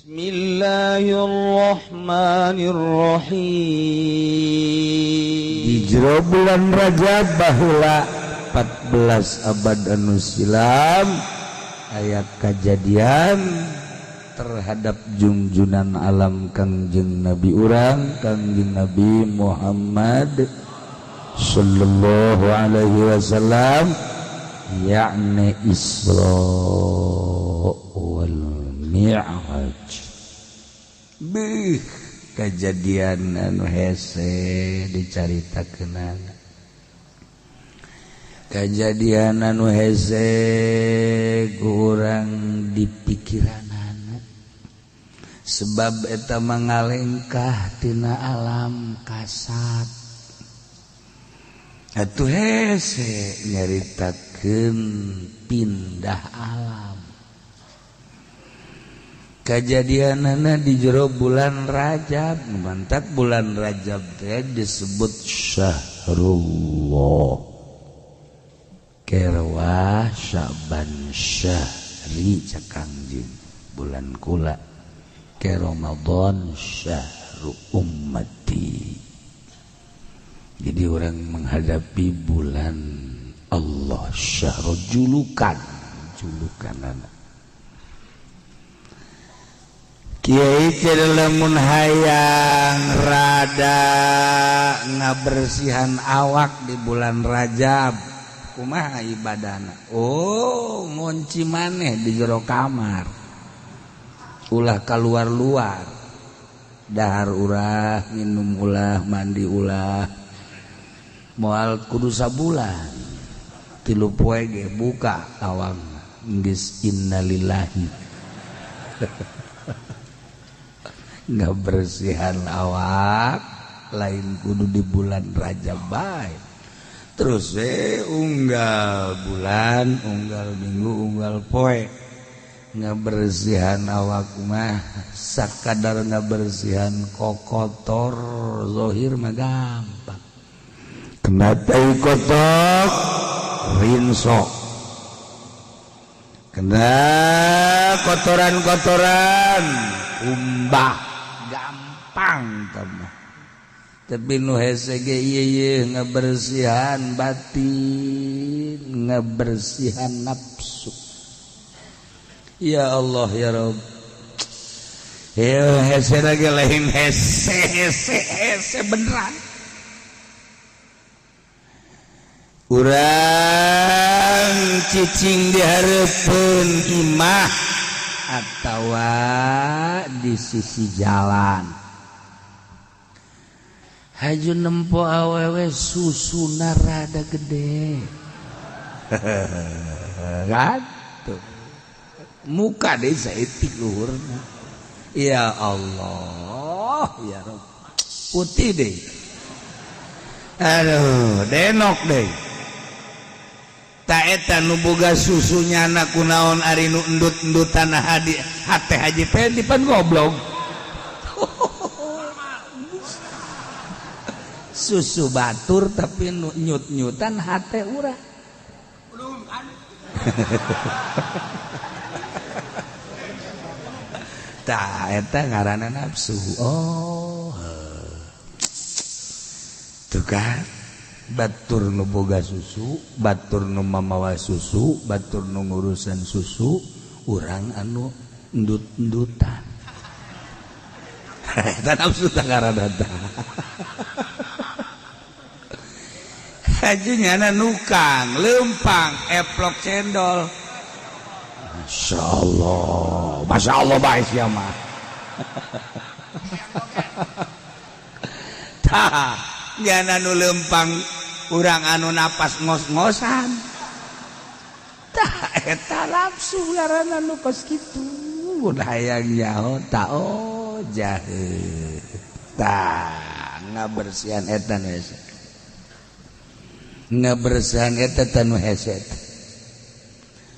Bismillahirrahmanirrahim. Di jero bulan Rajab baheula 14 abad anu silam aya kajadian terhadap junjunan alam Kangjeng Nabi urang Kangjeng Nabi Muhammad sallallahu alaihi wasallam, yakni Isra wal Mi'raj. Beuh, kejadian anu hese dicaritakeun. Kejadian anu hese kurang dipikiranana, sebab eta mangalengkah tina alam kasat. Atuh hese nyaritakeun pindah alam. Kejadianana di jero bulan Rajab, mantap bulan Rajab teh disebut Syahrullah. Kerwa Syaban Syahri Cakangjing bulan kula ke Ramadan Syahru ummati. Jadi orang menghadapi bulan Allah Syahrul julukan anak. Kiai lamun hayang rada ngabersihan awak di bulan Rajab, kumaha ibadahna? Oh, ngunci maneh di jero kamar, ulah keluar dahar ulah, minum ulah, mandi ulah, moal kudu sabulan 3 poe ge buka awang geus innalillahi. Ngabersihan awak lain kudu di bulan Rajab bae. Terus unggal bulan, unggal minggu, unggal poe. Ngabersihan awak mah sakadar ngabersihan kokotor zahir mah gampang. Kena tai kotok rinso. Kena kotoran-kotoran umbah gampang tambah. Tapi nu hese ge ieu ngabersihan batin, ngabersihan nafsu. Ya Allah ya Rabb. Ya hese lagi lain hese beneran. Urang cicing dihareupeun imah atawa di sisi jalan. Haju nempo awewe susuna rada gede. Kan tuh. Muka deh saeutik luhurna. Ya Allah, ya Rabb. Putih deh. Aduh, denok deh. Ta eta nu boga susunya anak kunaon ari nu endut-endutan hate Haji Pendi pan goblok. Susu batur tapi nyut-nyutan hate urang. Belum kan. Tah eta ngaranna nafsu. Oh. Tuh kan. Batur nu boga susu, batur nu mamawa susu, batur nu ngurusan susu, urang anu endut-endutan. Eta nafsu tah ngaranna tah. Hajunya nukang, lempang, eplok cendol. Masya Allah baik ya mah. Tah, jana nu lempang, urang anu napas ngos-ngosan. Tah, eta nafsu ngaranna nu kos kitu. Mun hayang nyaho tah oh jahe. Tah, ngabersihan eta nu hese. Ngabersihan eta tanu hese.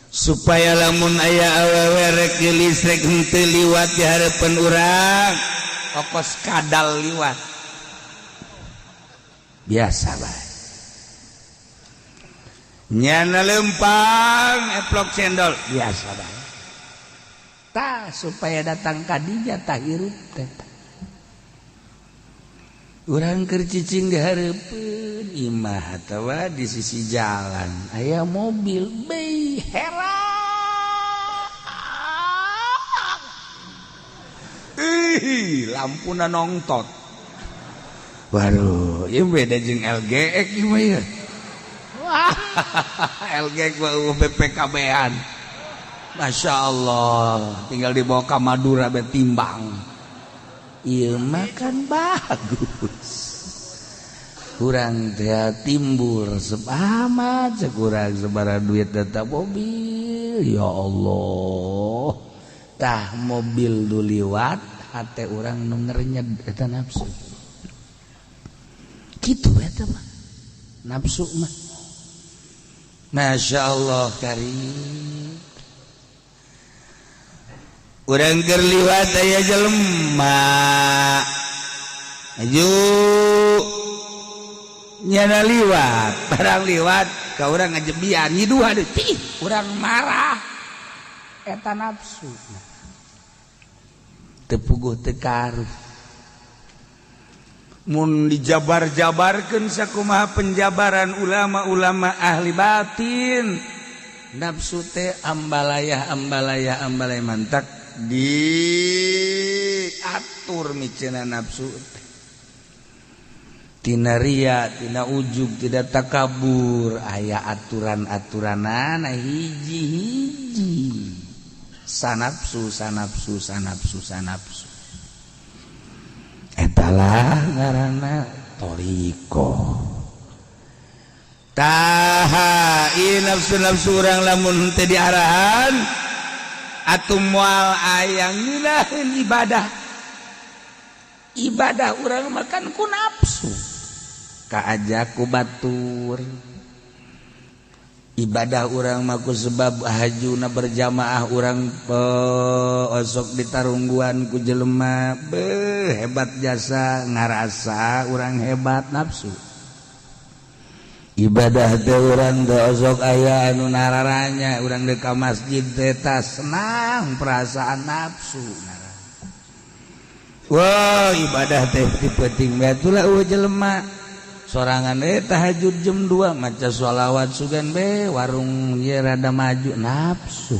Supaya lamun aya awewe rek listrik henteu liwat di hareupeun urang, okos kadal liwat. Biasa bae. Nyana lempang eplok cendol biasa bae. supaya datang kadinya tahirup urang keur cicing dihareupeun imah atawa di sisi jalan aya mobil beuh lampuna nongtot waduh ieu beda jeung LGX ieu mah ya LGX mah BPKB-an Masya Allah tinggal dibawa ke Madura betimbang iya makan bagus kurang teh timbul sepamat sekurang sebarang duit data mobil ya Allah tah mobil du liwat hate orang nu ngerenyed eta nafsu kitu eta mah nafsu mah Masya Allah karim urang keur liwat aya jelema aju nyana liwat barang liwat ka urang ngajebian nyiduh deui tih urang marah eta nafsu teu puguh teu karuh mun dijabar-jabarkeun sakumaha penjabaran ulama-ulama ahli batin nafsu teh ambalayah mantak diatur micena nafsu tina ria tina ujug tidak takabur aya aturan-aturanana hiji-hiji sanapsu etalah ngaranna toriko taha nafsu urang lamun teu diarahan atuh moal aya ngilaheun ibadah urang makan ku nafsu kaajak ku batur ibadah urang mah ku sebab hajuna berjamaah urang osok ditarungguan ku jelema hebat jasa ngarasa urang hebat nafsu ibadah teh urang teh osok aya anu nararanya urang di ka masjid teh senang perasaan nafsu wah ibadah teh penting betul lah jelema sorangan tahajud jam 2 maca sholawat sugan warung ye rada maju nafsu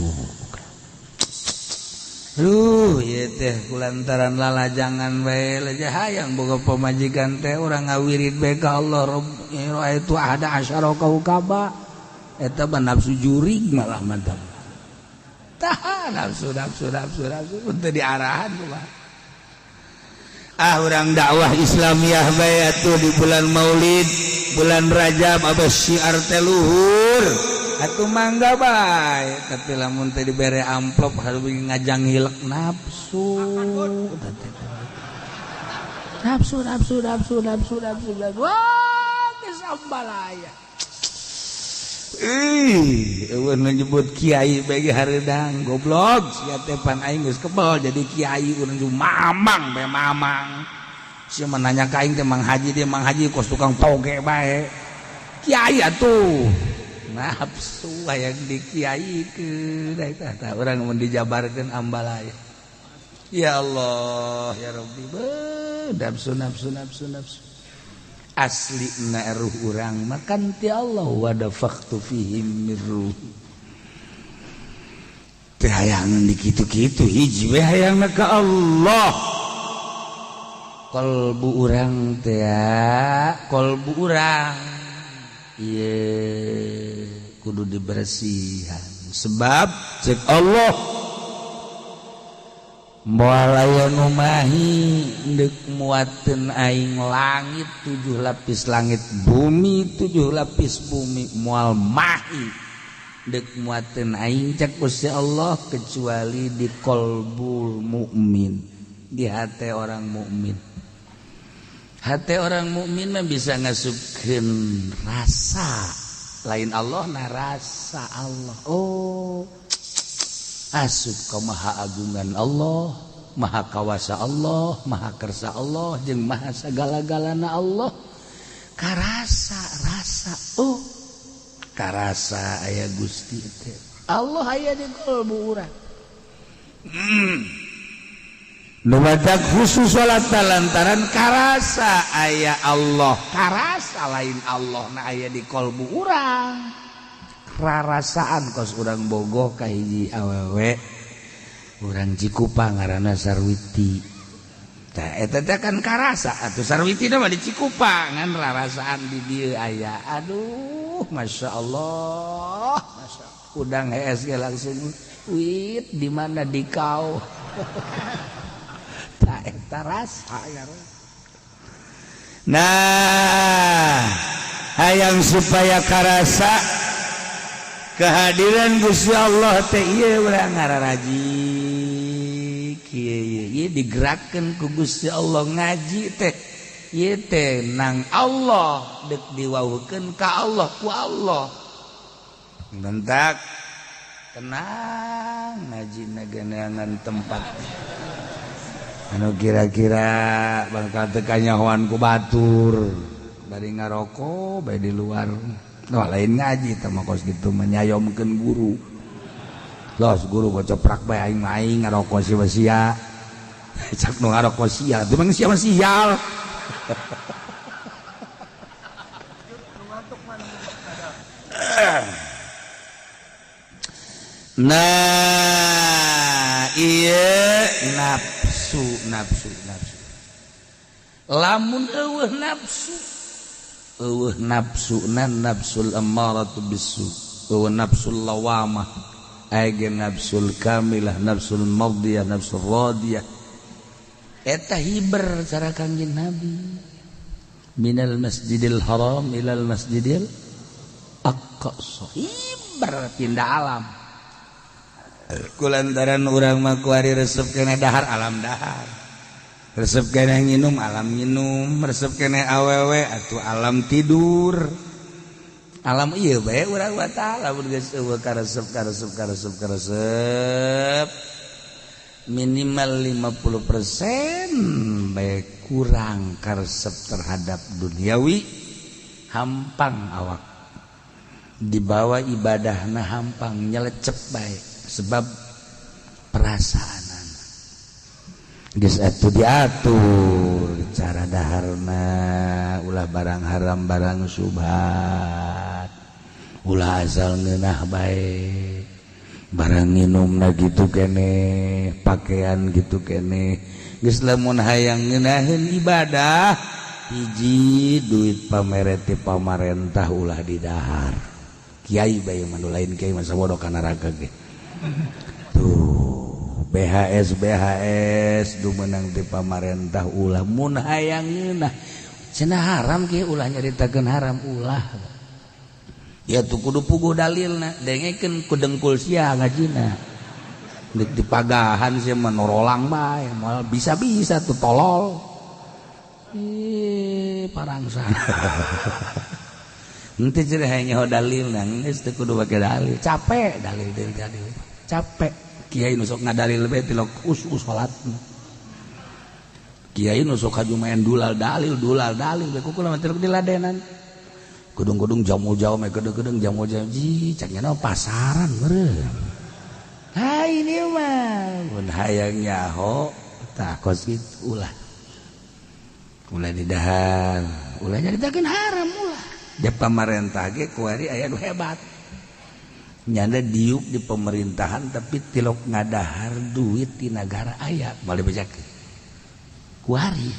ieu teh kulantaran lalajangan bae leja hayang boga pamajikan teh urang ngawirid bae ka Allah itu ada asyara kaukaba eta mah nafsu jurig malah mantap tah nafsu teu diarahan mah urang dakwah Islamiyah bae atuh di bulan Maulid bulan Rajab abah syiar teh luhur atuh mangga bae tapi lamun teh dibere amplop harus ngajang hilek nafsu wah kesambalaya eueun nyebut kiai bagi hareudang goblok sia teh pan aing geus kebal jadi kiai urang ju mamang sia menanya ka aing teh mang haji dia mang haji kos tukang toge bae kiai atuh nafsu hayang dikiaikeun eta urang mun dijabarkeun ambalaya ya Allah ya Rabbi nafsu asli na ruh urang makan ti Allah wa dafaqtu fihim min ruh teh hayang dikitu-kitu hiji we hayangna ka Allah kalbu urang teh kalbu urang ieu kudu dibersihan sebab cek Allah moal aya nu mahi deuk muateun aing langit 7 lapis langit bumi 7 lapis bumi moal mahi deuk muateun aing cek Gusti Allah kecuali di qalbul mukmin di hate orang mukmin hate orang mukmin mah bisa ngasupkeun rasa lain Allah na rasa Allah asup ka maha agungan Allah maha kawasa Allah maha kersa Allah jeung maha sagala-galana Allah karasa karasa aya Gusti teh Allah aya di qalbu urang Numadak khusus salat lantaran karasa aya Allah, karasa lain Allah na aya di kolbu urang. Rarasaan kos urang bogoh ka hiji awewe urang Cikupa ngaranna Sarwiti. Tah eta teh kan karasa atuh Sarwiti mah di Cikupa ngan rarasaan di dieu aya. Aduh, masyaallah. Udang hees ge langsung wit di mana di kau. Eta rasa ya. Nah, hayang supaya karasa kehadiran Gusti Allah teh ieu urang ngararaji kieu digerakkeun ku Gusti Allah ngaji teh ieu teh nang Allah deuk diwauhkeun ka Allah ku Allah. Bentak tenang ngaji nageunangan tempat anu kira-kira bakal teu kanyahoan ku batur bari ngaroko bae di luar. Wah lain ngaji teh mah kos kitu menyayomkeun guru. Los guru gocoprak bae aing mah aing ngaroko sia-sia. Cak nu ngaroko sia, teu mah sia sial. Nah, iya nafsu. Lamun eueuh nafsu nafsul ammaratu bisu, eueuh nafsul lawamah, aya nafsul kamilah, nafsul mardiyah, nafsul radiyah. Eta hiber cara Kangjeng Nabi. Minal masjidil haram ilal masjidil aqsa. Hiber pindah alam. Kulantaran urang mah kuari resep kena dahar alam dahar, resep kena nginum alam nginum, resep kena awewe atuh alam tidur, alam ieu bae urang wa taala mun geus eueuh karesep minimal 50% bae kurang karesep terhadap duniawi, hampang awak dibawa ibadahna hampang nyelecep bae. Sebab perasaan geus atuh diatur cara daharna, ulah barang haram barang subhat, ulah asal ngeunah bae, barang nginumna gitu keneh, pakaian gitu keneh. Geus lamun hayang ngeunaheun ibadah hiji duit pamere ti pamarentah ulah didahar. Kiai bae mah lain kiai mah sabodo ka neraka ge. Tuh BHS du menang di pamarentah ulah mun hayang ngeunah cenah haram kieu ulah nyaritakeun haram ulah ya tuh kudu puguh dalilna dengekeun ku dengkul sia ngajina dik dipagahan sia menorolang bae moal bisa-bisa tuh tolol parangsan henteu cenah hayang nyaho dalilna geus teu kudu make dalil capek dalil capek kiai nu sok ngadalil bae tilok us-us salatna kiai nu sok haju main dulal dalil bae kukulah mah tilok diladenan kudung-kudung jamu-jamu mah kedeng-kedeng jamu-jamu ji cak nya pasaran meureun ha ini mah mun hayang nyaho tah kos kitu ulah didahar ulah nyaritakeun haram ulah da pamarentah ge kuari aya nu hebat nyanda diuk di pemerintahan tapi tilok ngadahar duit di negara aya balik bejakeun kuari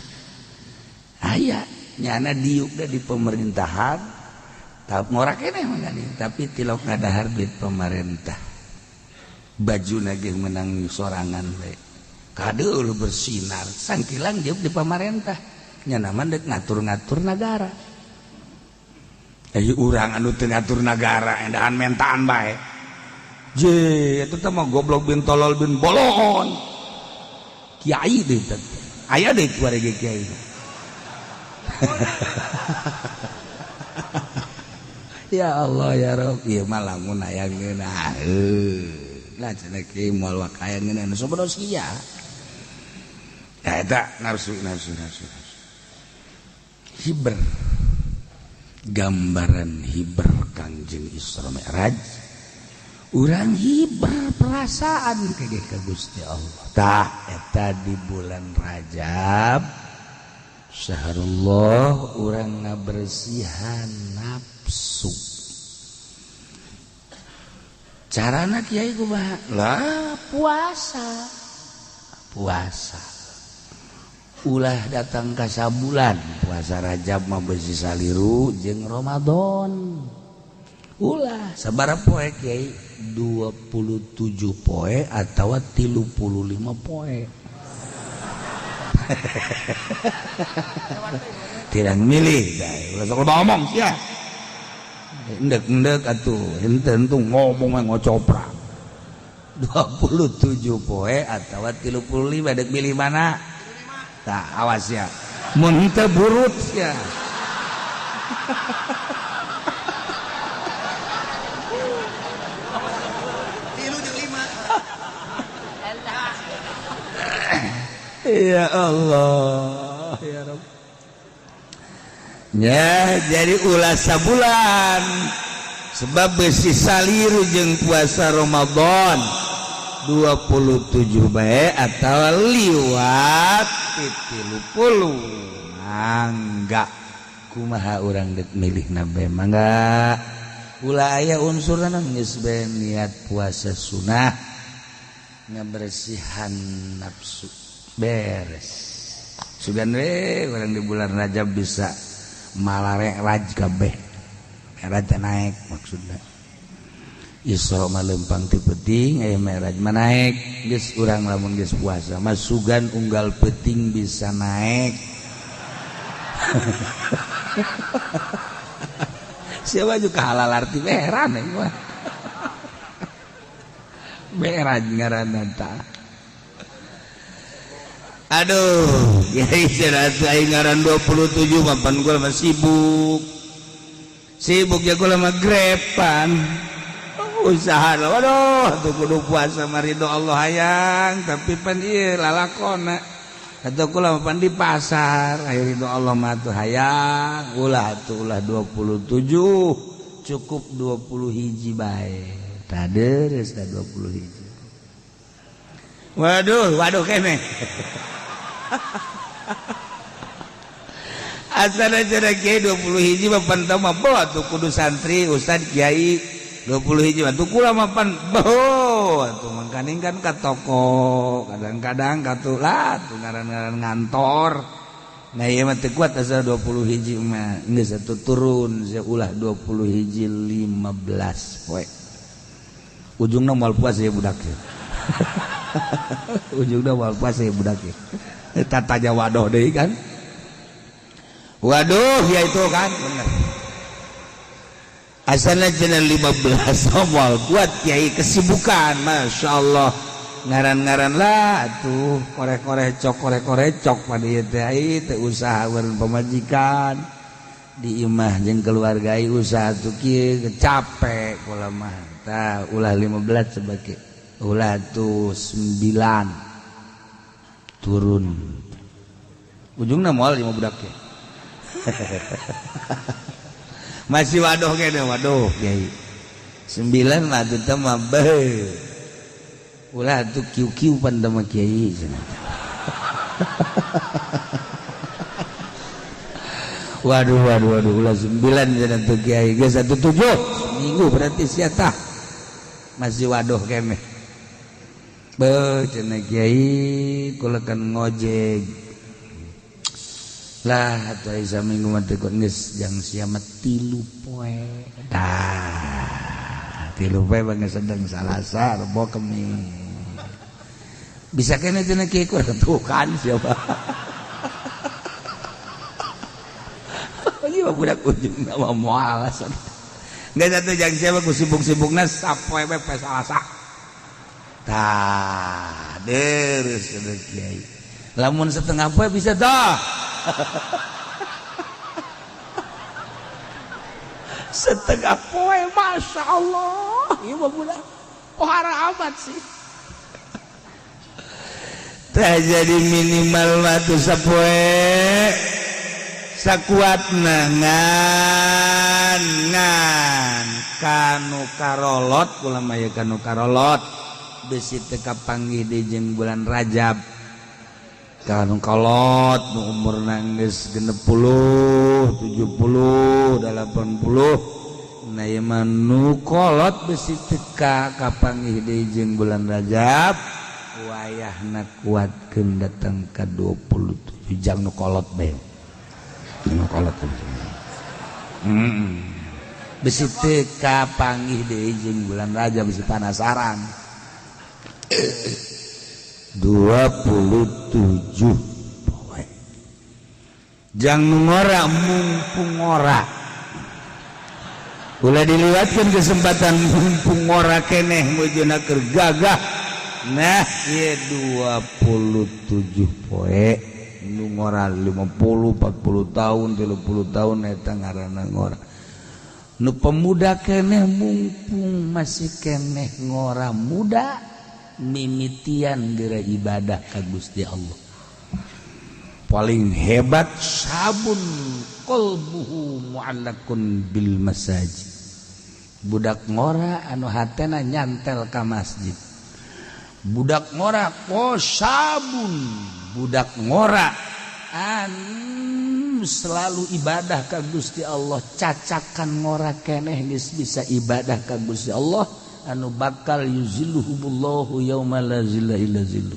aya nyana diuk di pemerintahan tapi ngorak keneh mangani tapi tilok ngadahar duit pemerintah bajuna ge menang sorangan bae kadeul bersinar sangkilang diuk di pemerintah nyana mah deuk ngatur-ngatur negara. Urang anu teu ngatur nagara endahan mentaan bae. Je, eta teh mah goblok bin tolol bin bolon. Kiai deui teh. Aya deui kuare ge kiai. Ya Allah ya Rabb, ieu mah lamun aya ngeunah. Lah cenah kiai moal wakaya ngeunah sabodo sia. Ya eta nafsu. Hiber. Gambaran hiber Kangjeng Isra Mi'raj urang hibar perasaan ke Gusti Allah tah eta di bulan Rajab syahrullah urang ngabersihan nafsu carana kiai kumaha lah puasa ulah datang ke sabulan puasa Rajab mah besi saliru jeung Ramadan ulah sabaraha poe kiai 27 poe atawa 35 poe tidak milih ulah sok ngomong sia endek atuh henteu ngomong mah ngocoprak 27 poe atawa 35 dek milih mana tah awas ya mun teu burut ya ya Allah ya Rabb ya jadi ulah sabulan sebab besi saliru jeung puasa Ramadan 27 bae atau liwat 30 mangga kumaha urang dek milihna bae mangga ulah aya unsurna geus bae niat puasa sunah ngabersihan nafsu beres sugan we urang di bulan Rajab bisa malarek raj kabeh raja naik maksudna Isra mah lempang ti peuting aya Mi'raj mah naik geus urang lamun geus puasa mah sugan unggal peuting bisa naik siapa juga halal arti Mi'raj mah Mi'raj ngaranna tah aduh kiai cenah aing ngaran 27 mapan gua mah sibuk ya gua mah grepan usaha waduh tuh kudu puasa marido Allah hayang tapi pan ieu lalakonna atuh kula pan di pasar aya ridho Allah mah tuh hayang ulah 27 cukup 20 hiji bae tah deres tah 20 hiji waduh kene asana cenah kiai 20 hiji mah pan teu mah tuh kudu santri ustad kiai 20 hiji mah tuh kula mah pan atuh mangkaning kan ka toko kadang-kadang ka tuh lah tuh ngaran-ngaran ngantor nah ieu mah teu kuat asa 20 hiji mah geus atuh turun ulah 20 hiji 15 poe ujungna moal puasa ya budak ya ujungna moal puasa ya budak ya eta tanya waduh deui kan waduh ya itu kan bener asalnya cenah 15 moal kuat kiai kesibukan masyaallah ngaran-ngaran lah tuh korek-korecok pada ieu teh teu usaha urang pamajikan di imah jeung keluarga usaha tuh kieu capek kula mah tah ulah 15 sebagai ulah tuh 9 turun ujungna moal 5 budak ya masih waduh kene waduh kiai 9 mah atuh teh mah beuh ulah atuh kiu-kiu pan teh mah kiai cenah waduh ulah 9 cenah teh kiai geus atuh 7 seminggu berarti sia tah masih waduh kene beuh cenah kiai kula kan ngojek lah atuh aya saminggu mah teu geus jang sia mah 3 poe tah 3 poe bangga sedeng Salasa Rebo Kemis bisa kene cenah kiai ku tuh kan siapa ieu budak ujungna mah moal geus atuh jang sia mah ku sibuk-sibukna sapoe we poe Salasa tah deres kiai lamun setengah poe bisa dah setengah poe masya Allah ieu mah budak pohara amat sih tah jadi minimal mah tuh sapoe sakuatna ngan kanu karolot ulama ya kanu karolot besi teka panggih di jeung bulan Rajab kanu kolot nu umur geus 60 70 80 na ieu mah nu kolot besi teka kapanggih di jeung bulan Rajab wayahna kuatkeun datang ka 27 jang nu kolot bae nu kolot besi teka panggih deui jeung bulan Rajab besi panasaran 27 poe jang nu ngora mumpung ngora ulah diliwatkeun kesempatan mumpung ngora keneh mujuna keur gagah nah ieu 27 poe nu ngora 50 40 tahun 30 tahun eta ngaranna ngora nu pemuda keneh mumpung masih keneh ngora muda mimitian geura ibadah ka Gusti Allah paling hebat sabun qalbuhu mu'allaqun bil masajid budak ngora anu hatena nyantel ka masjid budak ngora sabun budak ngora anu selalu ibadah ka Gusti Allah cacakan ngora keneh geus bisa ibadah ka Gusti Allah anu bakal yuzilluhumullahu yauma la zilla illa zilluh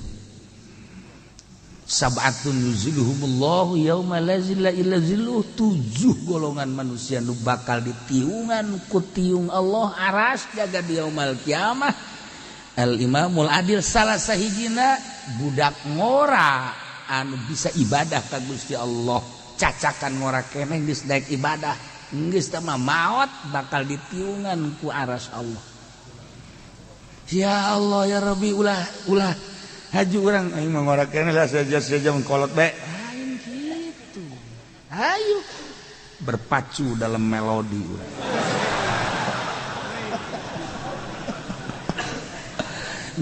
sab'atun yuzilluhumullahu yauma la zilla illa zilluh 7 golongan manusia nu bakal ditiungan ku tiung Allah aras jaga di yaumul kiamah al imamul adil salah sahijina budak ngora anu bisa ibadah ka Gusti Allah cacakan ngora keneh geus daek ibadah geus teh mah maot bakal ditiungan ku aras Allah. Ya Allah ya Rabbi ulah haji urang aing mah ngora keneh lah saja kolot bae lain kitu ayo berpacu dalam melodi urang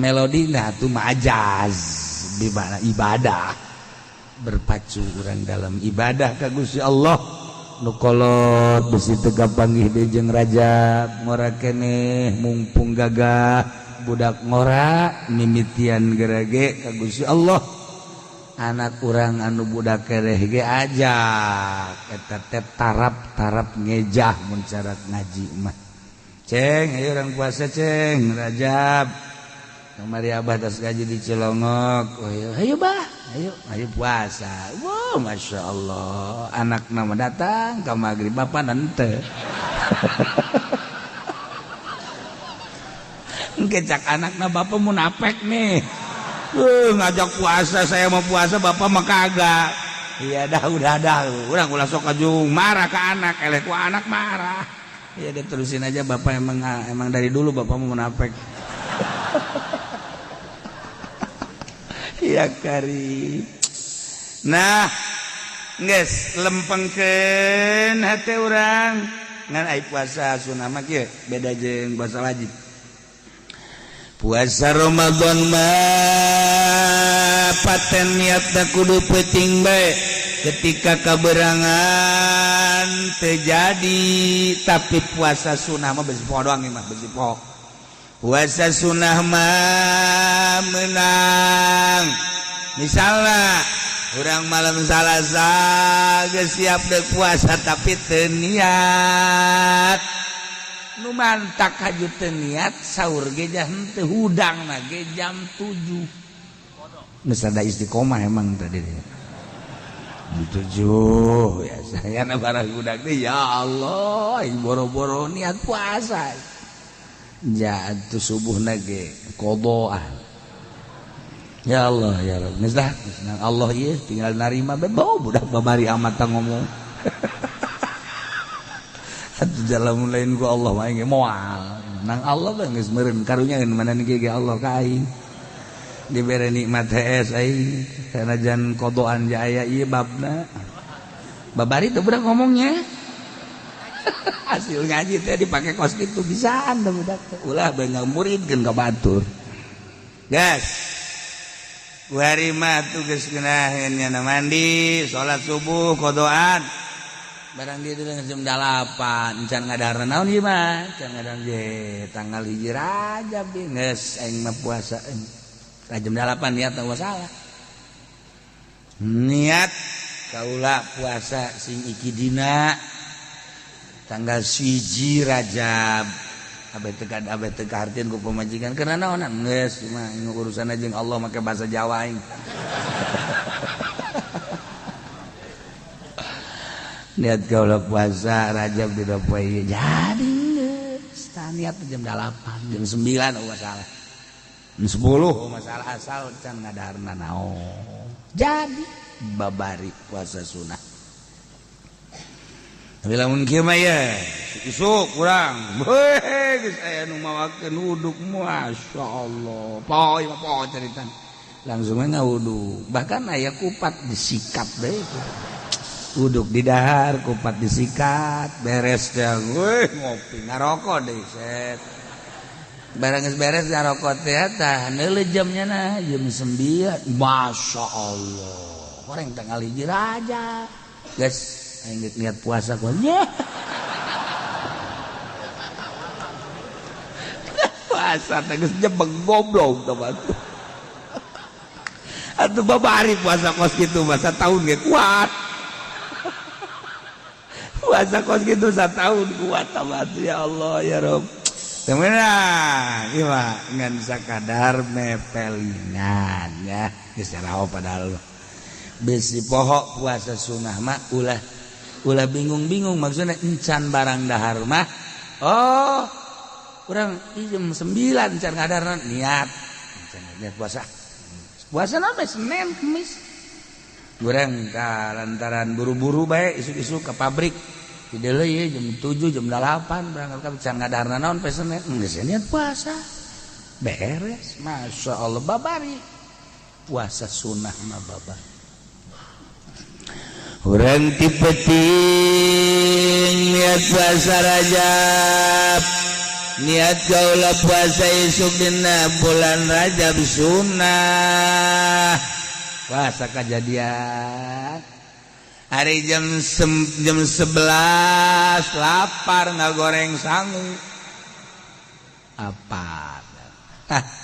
melodi nah itu majaz di mana ibadah berpacu urang dalam ibadah ka Gusti Allah nu kolot besi teu panggih deui jeung Rajab ngora keneh mumpung gagah budak ngora mimitian gerage ka Gusti Allah anak urang anu budak kereh ge ajak eta teh tarap ngejah mun syarat ngaji mah ceng ayo urang puasa ceng Rajab kamari abah tos gaji di Cilongok oh ayo bah ayo puasa wow masya Allah anak nama datang ka magrib bapak nante ngecak anakna bapak munafik nih ngajak puasa saya mau puasa bapak mah kagak iya dah udah urang ulah sok ajung marah ke anak eleh ku anak marah iya deh terusin aja bapak emang dari dulu bapak mau munafik iya kari nah geus lempengkeun hate urang ngan ai puasa sunah mah kieu beda jeung puasa wajib puasa Ramadan mah paten niatna kudu peuting bae ketika kaberangan terjadi tapi puasa sunnah mah besi poho doang mah besi poho puasa sunnah mah menang misalnya urang malam Salasa geus siap deuk puasa tapi teu niat nu mantak haju teu niat saur ge teu hudang na ge jam 7 geus ada istiqomah emang tadi 7 ya saya na barang budak teh ya Allah boro-boro niat puasa jatuh subuhna ge qadaan ya Allah ya Rabb geus dah Allah ieu tinggal narima bebau budak babari amat ngomong atuh jalan lain ku Allah mah ge moal nang Allah bang geus meureun karunyaeun mana ge Allah ka aing dibere nikmat hees aing sanajan qadaan ja aya ieu babna babari teh budak ngomongnya hasil ngaji teh dipake kos kitu bisaan da budak ulah bae ngamuridkeun ka batur gas kuari mah tugas geunaheun nya mandi salat subuh qadaan barang dia jam 8 can ngadarna naon ieu mah can ngadarna tanggal 1 Rajab geus aing mah puasa jam 8 niat teu salah niat kaula puasa sing iki dina tanggal 1 Rajab abet teu kahartieun ku pamajikan karena naonan geus mah urusan jeung Allah make bahasa Jawa aing niat kaula puasa Rajab dina poe ieu jadi geus niat jam 8 jam 9 masalah jam 10 masalah asal can ngadarna naon jadi babari puasa sunah tapi lamun kieu mah ya isuk kurang geus aya nu mawakeun wuduk masyaallah poe mah poe caritan langsung ngawudu bahkan aya kupat disikat deui uduk di dahar kupat disikat beres teh ngopi ngarokok deui set barang geus beres ngarokok teh tah neuleuh jamnya nah jam 9 masyaallah orang tanggal 1 Rajab geus aing niat puasa ku nya puasa teh geus jebeg goblok tah batu atuh babari puasa kos kitu masa tahun ge kuat puasa kos gitu 1 tahun kuat tamat ya Allah ya Rob temenan ieu mah ngan sakadar mepelingan ya geus raho padahal bisi poho puasa sunah mah ulah bingung-bingung maksudnya encan barang dahar mah oh urang jam 9 encan ngadarna niat puasa naon Senin Kamis goreng lantaran buru-buru bae isuk-isuk ke pabrik tidak leuy jam 7 jam 8 berangkat ka can ngadarna naon poe Senin geus niat puasa beres masyaallah babari puasa sunah mah baba urang ti penting niat puasa Rajab niat kaula puasa isuk dina bulan Rajab sunah puasa kejadian hari jam 11 lapar ngagoreng sangu apa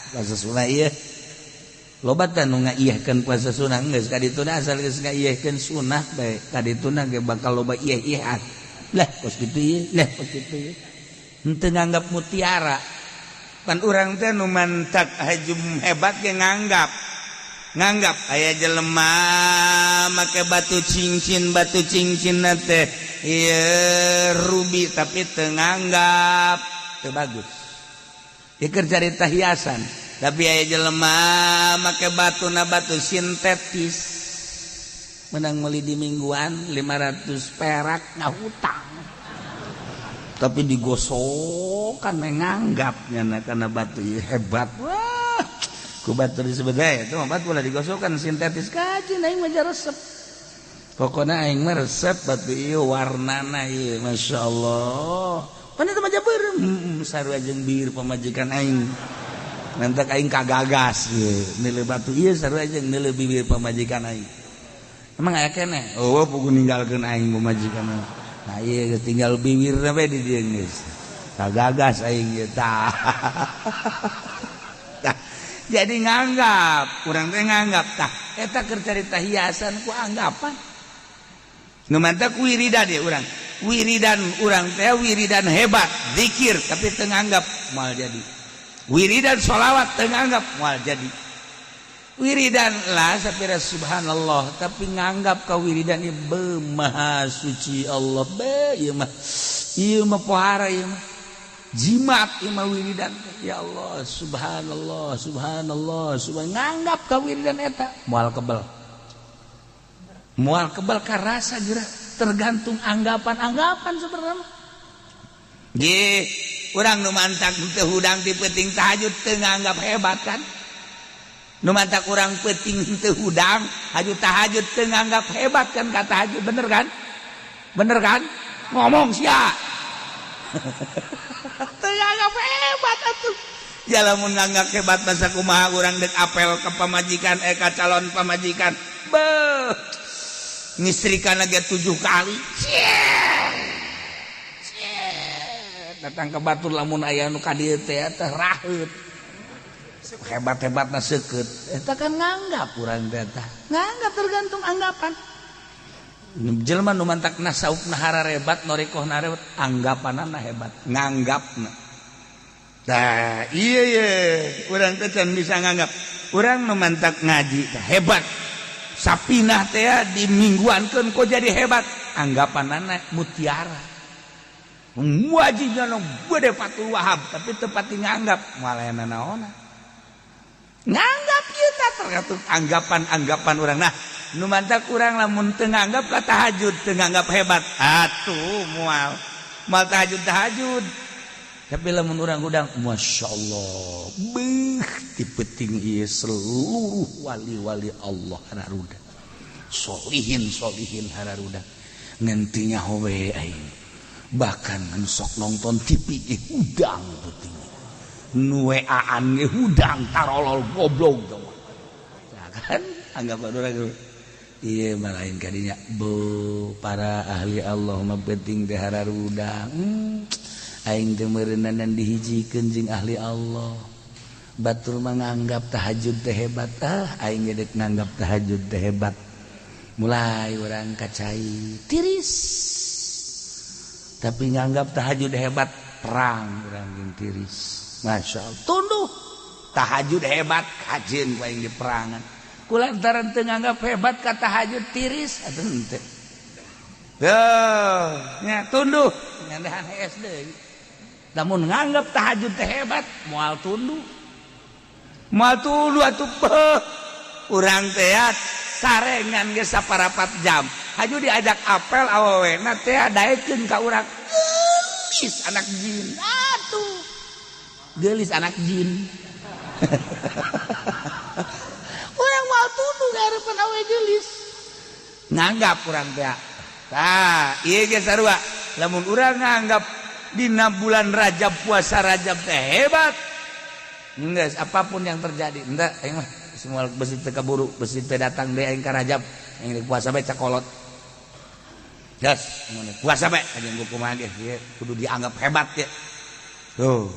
puasa sunah ieu loba teh nu ngaieuhkeun puasa sunah geus kadituna asal geus ngaieuhkeun sunah bae kadituna ge bakal loba ieuh-ieuhan lah kos kitu ieu lah kos kitu ieu henteu nganggap mutiara kan urang teh nu mantak hajum hebat ge nganggap aya jelema make batu cincin teh ieu rubi tapi teu nganggap teu bagus ieu carita hiasan tapi aya jelema make batu sintetis menang meuli di mingguan 500 perak ngahutang tapi digosokan menganggapnya karena batu hebat wah ku batu disebut itu mah batu lah digosokan sintetis kaji aing mah resep pokona aing mah resep batu ieu warnana ieu masyaallah pan eta mah beureum sarua jeung bir pamajikan aing nantak aing kagagas nilai batu ieu sarua jeung nilai bibir pamajikan aing emang aya keneh oh pugu ninggalkeun aing pamajikan nah ieu tinggal bibirna we di dieu geus kagagas aing ieu tah jadi nganggap urang teh nganggap tah eta keur carita hiasan ku anggapan nu mantak wiridan ya urang teh wiridan hebat zikir tapi teu nganggap moal jadi wiridan sholawat teu nganggap moal jadi wiridan lah sapira subhanallah tapi nganggap ka wiridan ieu maha suci Allah ieu mah pohara ieu mah jimat ieu mah wiridan ya Allah subhanallah nganggap ka wiridan eta moal kebal ka rasa geura tergantung anggapan sebenarnya ge urang nu mantak teu hudang ti peuting tahajud teu nganggap hebat kan nu mantak urang peuting teu hudang haju tahajud teu nganggap hebat kan ka tahajud bener kan ngomong sia teu nganggap hebat atuh ya lamun nganggap hebat basa kumaha urang deuk apel ka pamajikan ka calon pamajikan beuh ngistrikan lagi 7 kali datang ke batur lamun aya nu ka dieu teh raheut hebat-hebatna seukeut eta kan nganggap urang teh nganggap tergantung anggapan jelema nu mantakna saupna hararebat norekohna rewet anggapanana hebat nganggapna tah ieu urang teh can bisa nganggap urang nu mantak ngaji teh hebat sapinah teh di mingguankeun kok jadi hebat anggapanana mutiara wajibnya no gede Fatul Wahab tapi tepati nganggap malah naona nganggap ieu teh tergantung anggapan urang nah nu mantak urang lamun teu nganggap ka tahajud teu nganggap hebat atuh moal tahajud tapi lamun urang udang masyaallah beuh tipeting ieu seluruh wali-wali Allah hararuda solihin hararuda ngentinya howe aing bahkan sok nonton TV udang peuting nu WA-an ge udang tarolol goblok kan anggapan urang ieu mah lain kadinya bu para ahli Allah mah penting teh hararuda aing teh meureunan dihijikeun jeung ahli Allah batur mah nganggap tahajud teh hebat aing ge deuk nganggap tahajud teh hebat mulai urang kacai tiris tapi nganggap tahajud hebat perang urang jeung tiris masyaallah tunduh tahajud hebat kajeun ku aing di perangan kulantaran teu nganggap hebat ka tahajud tiris atuh henteu nya tunduh ngandahan SD namun nganggap tahajud teh hebat moal tunduh atuh urang teh sarengan ge saparapat jam haju diajak apel awewena teh daekeun ka urang geulis anak jin atuh geulis anak jin urang moal tunduh ngarepan awe geulis nganggap urang teh tah ieu ge sarua lamun urang nganggap dina bulan Rajab puasa Rajab teh hebat geus apapun yang terjadi henteu aing mah semua besi teh kaburu besi teh datang deui aing ka Rajab aing puasa bae cakolot gas puasa bae ajeun kumaha ge ieu kudu dianggap hebat ya tuh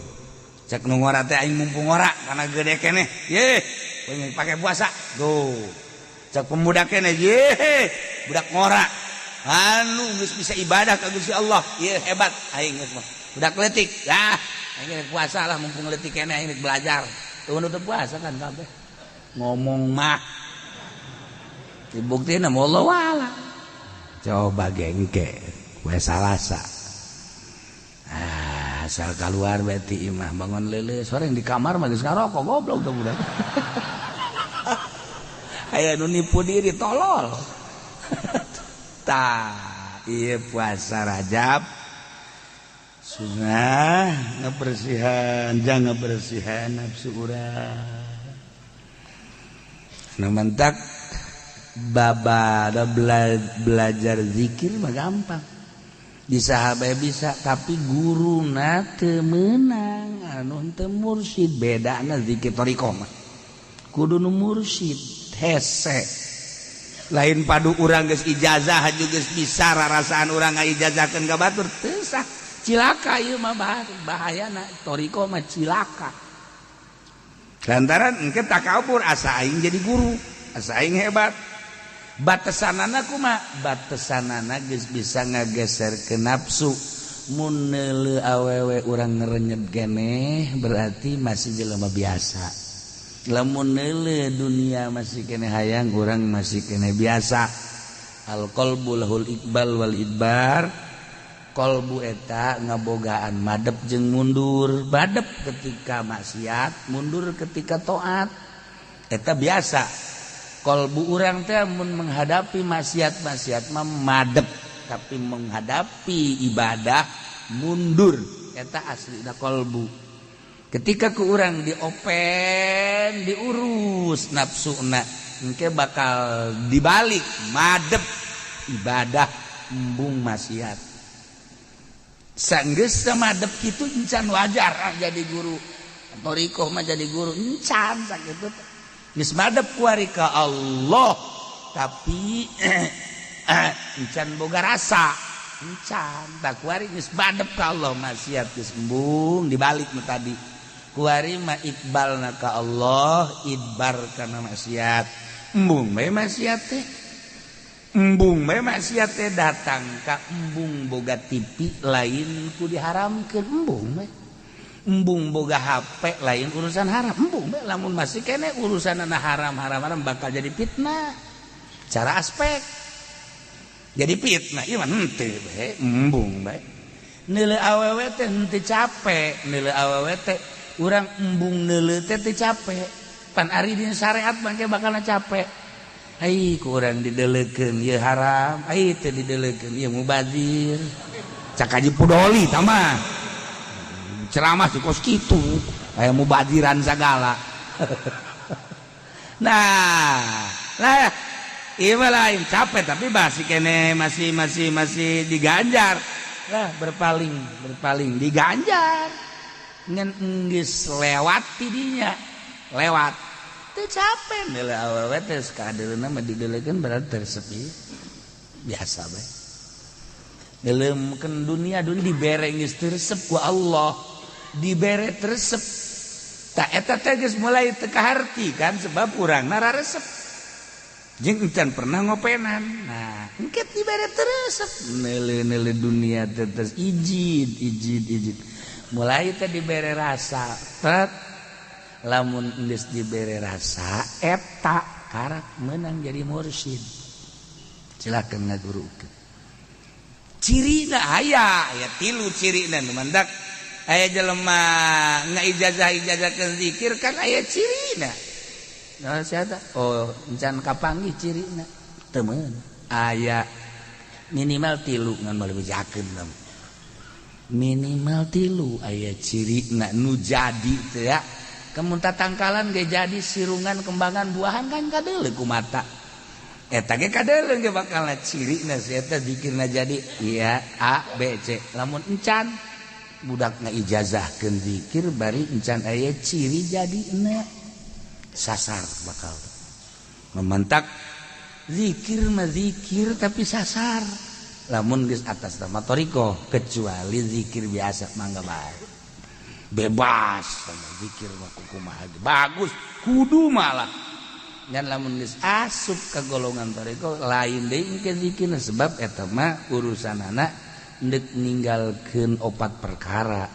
cek nu ngora teh aing mumpung ngora kana gede keneh ye pengen pake puasa tuh cek pemuda keneh ye budak ngora anu geus bisa ibadah ka Gusti Allah ieu hebat aing geus mah budak leutik aing puasa lah mumpung leutik keneh aing belajar teu nutup puasa kan kabeh ngomong mah dibuktiina wallahu a'lam coba gengke we salasa asal keluar berarti imah bangun leuleuh sore di kamar mah geus ngarokok goblok tuh budak aya nu nipu diri tolol tah ieu puasa Rajab sunah ngabersihan jangan bersihan nafsu urang nu mentak baba belajar zikir mah gampang bisa bae bisa tapi guruna teu meunang anu teu mursyid bedana zikir thariqah mah kudu nu mursyid hese lain padu urang geus ijazah haju geus bisa rarasaan urang ngaijazahkeun ka batur teu sah cilaka ieu mah bahayana thariqah mah cilaka lantaran engke takabur asa aing jadi guru asa aing hebat batasanana kumaha batasanana geus bisa ngageserkeun nafsu mun neuleuh awewe urang ngerenyeb keneh berarti masih jelema biasa lamun neuleuh dunia masih keneh hayang urang masih keneh biasa al qalbu lahul iqbal wal idbar kolbu eta ngabogaan madep jeung mundur badep ketika maksiat mundur ketika taat eta biasa kolbu urang teh mun menghadapi maksiat mah madep tapi menghadapi ibadah mundur eta aslina kolbu ketika ku urang diopen diurus nafsuna engke bakal dibalik madep ibadah embung maksiat sanggeus samadep kitu encan wajar jadi guru thariqah mah jadi guru encan sakitu geus madep ku ari ka Allah tapi encan boga rasa encan tak kuari geus badep ka Allah maksiat geus embung dibalik nu tadi kuari mah iqbalna ka Allah idbar kana maksiat embung bae maksiat teh embung bae maksiat teh datang ka embung boga TV lain ku diharamkeun embung bae embung boga HP lain urusan haram embung bae lamun masih kene urusanna haram bakal jadi fitnah cara aspek jadi fitnah ieu mah henteu bae embung bae neuleuh awewe teh henteu capek neuleuh awewe teh urang embung neuleuh teh teu capek pan ari dina syariat mangke bakalna capek ai ku urang dideuleukeun ieu haram ai teu dideuleukeun ieu mubazir cak Haji Pudoli tah mah ceramah si kos kitu aya mubaziran sagala nah iya lain capek tapi masih kene masih diganjar lah berpaling diganjar ngan geus lewat tidinya lewat teu capek neuleuh awewe teh sakadeurna mah dideuleukeun berarti tersepi biasa bae ngeuleukeun dunia dibere geus teresep ku Allah dibere teresep tak eta teh geus mulai teu kaharti kan sebab urangna raresep jeung encan pernah ngopenan nah engke dibere teresep neuleuh dunia teh ijid mulai teh dibere rasa tet lamun geus dibere rasa eta karak menang jadi mursyid silakan ngagurukeun cirina aya 3 cirina nu mandak aya jelema ngaijazah-ijazahkeun zikir kan aya cirina nah siapa oh encan kapanggih cirina temen aya minimal 3 ngan malebejakeun minimal 3 aya cirina nu jadi teh ya kemun tatangkalan ge jadi sirungan kembangan buahan kan kadeuleuh ku mata eta ge kadeuleuh ge bakalna cirina si eta zikirna jadi iya A B C lamun encan budak ngaijazahkeun zikir bari encan aya ciri jadina sasar bakal mementak zikir mah zikir tapi sasar lamun geus atas nama toriko kecuali zikir biasa mangga bae bebas sama zikir mah kumaha bagus kudu malah ngan lamun geus asup ka golongan toriko lain deui ke zikirna sebab eta mah urusanana ndek ninggalkeun 4 perkara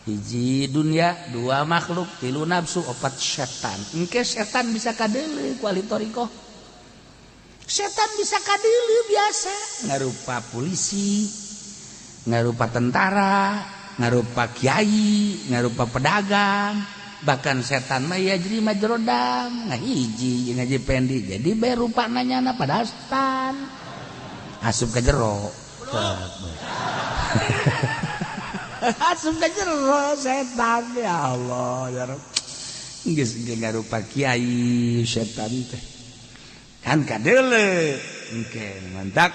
hiji dunia 2 makhluk 3 nafsu 4 setan engke setan bisa kadeuleuh ku ahli toriko setan bisa kadeuleuh biasa ngarupa polisi ngarupa tentara ngarupa kiai ngarupa pedagang bahkan setan mah yajri majrodam ngahiji jeung ngaji pendi jadi bae rupa nanyana pada setan asup ka jero asup ka jero setan ya Allah ya Rabb geus ngarupa kiai setan teh kan kadeuleuh engke mantap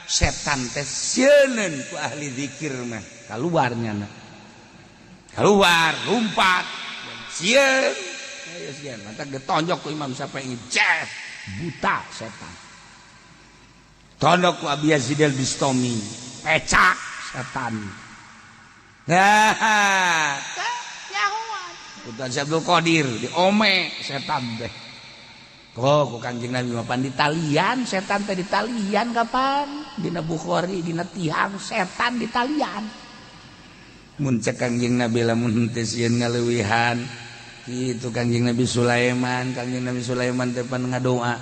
setan teh sieun ku ahli zikir mah kaluarnya keluar lompat sieun ayo sieun mantap ditonjok ku Imam Syafi'i ceh buta setan tondok ku Abi Yazid al-Bistami pecak setan nah nyahoan Ustaz Abdul Qadir diome setan teh oh ku Kanjeng Nabi mah pan di talian setan teh di talian kapan dina Bukhari dina tihang setan di talian mun cek Kanjeng Nabi lamun teu sieun ngaleuwihan kitu Kanjeng Nabi Sulaiman teh pan ngadoa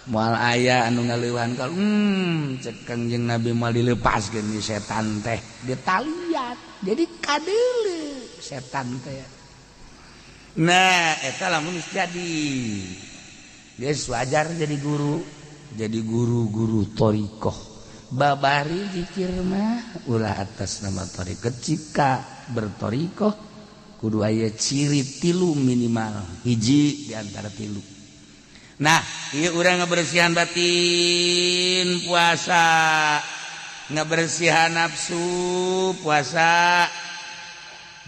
moal aya anu ngaleuwihan kal cek Kanjeng Nabi moal dileupaskeun di setan teh di talian jadi kadeuleuh setan teh nah eta lamun geus jadi geus wajar jadi guru torikoh babari zikir mah ulah atas nama torikoh cika bertorikoh kudu aya ciri 3 minimal hiji diantara 3 nah ieu urang ngabersihan batin puasa ngabersihan nafsu puasa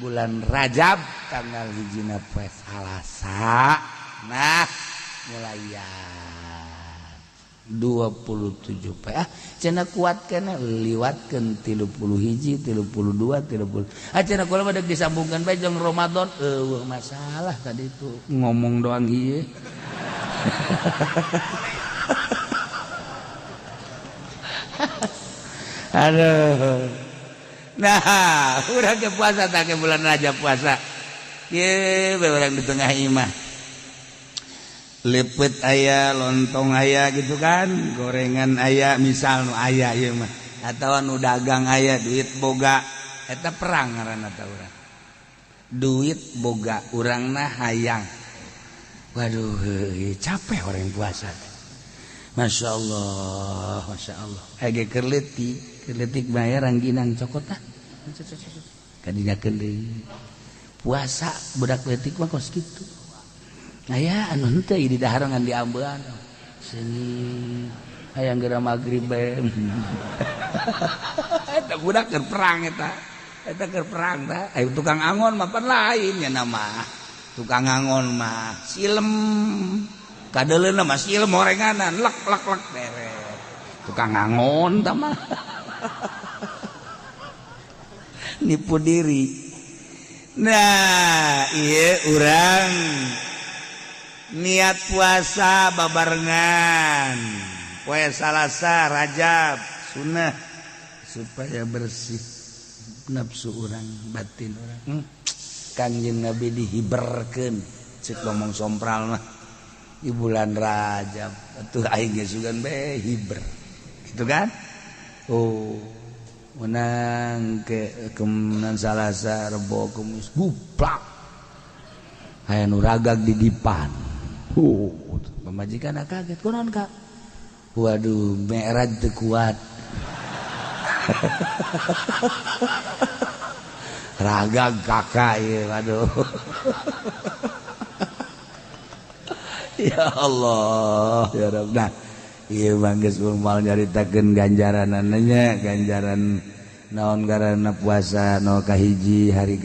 bulan Rajab tanggal 1 poe Salasa nah mulaian 27 cenah kuat kena liwatkeun 30 hiji 32 30 cenah kula mah deuk disambungkeun bae jeung Ramadan masalah tadi itu ngomong doang ieu aduh nah urang ke puasa tak ke bulan Rajab puasa ye urang di tengah imah lepet aya lontong aya gitu kan gorengan aya misal nu aya ieu mah atawa nu dagang aya duit boga eta perang ngaranna ta urang duit boga urangna hayang waduh capek orang puasa Masya Allah age keur leutik bayar rangginang cokot tah kadinya deui puasa budak leutik mah kos kitu aya anu henteu di daharangan diambean seni aya geura magrib bae eta budak keur perang eta keur perang tah aya tukang angon mah pan lain nya nama tukang angon mah silem kadeleuna mah silem orenganan lek beres tukang angon tah mah nipu diri nah ieu urang niat puasa babarengan poe Salasa Rajab sunnah supaya bersih nafsu urang batin urang Kangjeng Nabi dihiberkeun cek ngomong sompral mah di bulan Rajab atuh aing geus sugan bae hiber gitu kan menang ke kemunan Salasa Rebo Kamis guplak aya nu ragag di dipan pemajikan kaget kunaon Kak waduh Mi'raj teu kuat ragag kakak ieu waduh ya Allah ya Rabb nah ieu mah geus moal nyaritakeun ganjaranna nya ganjaran naon ngaranna puasa no kahiji hari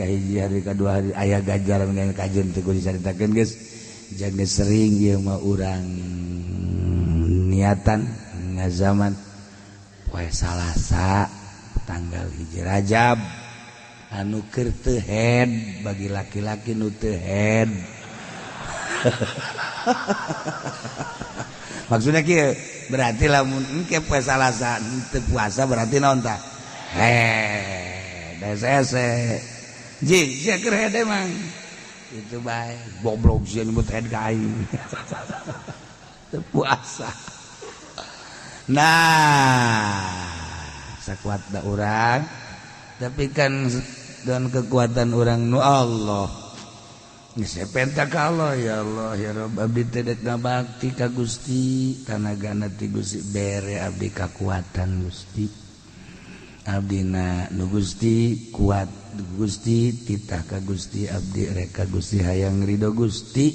kadua hari aya ganjaran ngan kajeun teu dicaritakeun geus jangan sering ieu mah urang niatan ngazaman poe Salasa tanggal 1 Rajab anu keur teu head bagi laki-laki nu teu head maksudnya kieu berarti lamun engke poe Salasa teu puasa berarti naon tah desese jing sia keur head emang itu baik goblok sih nyebut head kain puasa nah sakuat da urang tapi kan dengan kekuatan urang nu Allah geus penta ka Allah ya Rabb abdi teh dek ngabakti ka Gusti tanagana ti Gusti bere abdi kakuatan Gusti abdina nu Gusti kuat Gusti titah ka Gusti abdi reka Gusti hayang ridho Gusti